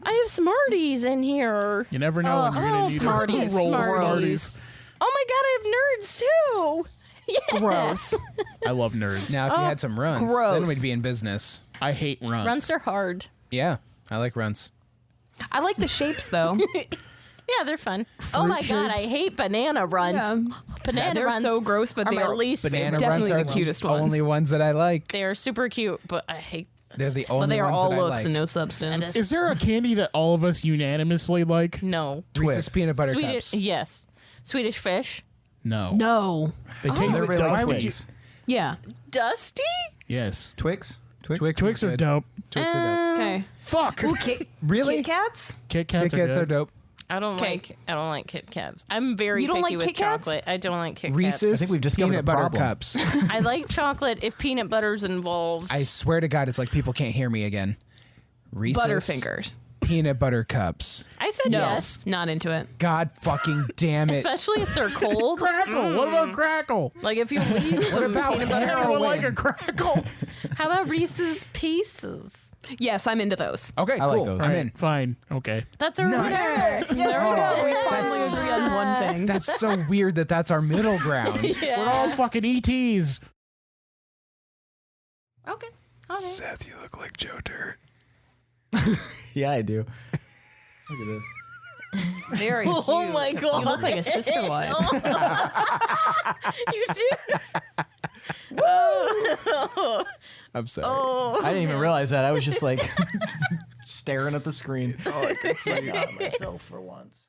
I have Smarties in here. You never know when you're gonna need Smarties, to roll Smarties. Smarties. Oh my god, I have nerds too. Yeah. gross. I love nerds. Now, if you had some runs, then gross. we'd be in business. I hate runs. Runts are hard. Yeah, I like runs. I like the shapes, though. Yeah, they're fun. Oh my god, I hate banana runs. Yeah. Banana They're runs so gross, but are they my are least Banana favorite. runs Definitely are the cutest the ones. only ones that I like. They are super cute, but I hate. They're the But only they are ones all that I looks like. and no substance. Is there a candy that all of us unanimously like? No. Reese's peanut butter Swedish, cups. yes. Swedish fish. No. No. They taste Everybody why likes would you? Twix. Yeah. Dusty? Yes. Twix? Twix Twix is are good. dope. Twix are dope. Okay. Fuck. Really? Kit Kats? Kit Kit Kats Kats are good. dope. I don't like Kit Kats. I'm very You don't picky like with Kit Kats? chocolate. I don't like Kit Kats. Reese's I think we've discovered peanut a butter problem. cups. I like chocolate if peanut butter's involved. I swear to God, it's like people can't hear me again. Reese's Butterfingers. peanut butter cups. I said No. yes. Not into it. God fucking damn it. Especially if they're cold. Crackle. What about Crackle? Like if you leave some about peanut butter. I would like a Crackle. How about Reese's Pieces? Yes, I'm into those. Okay, I like cool. those. I'm in. Fine. Okay. That's our winner. There we go. We finally agree on one thing. That's so weird that that's our middle ground. We're all fucking ETs. Okay. Seth, you look like Joe Dirt. Yeah, I do. Look at this. Very cute. Oh my god. You look like a sister wife. You do. I'm sorry. I didn't even realize that. I was just like staring at the screen. That's all I could say. Myself for once.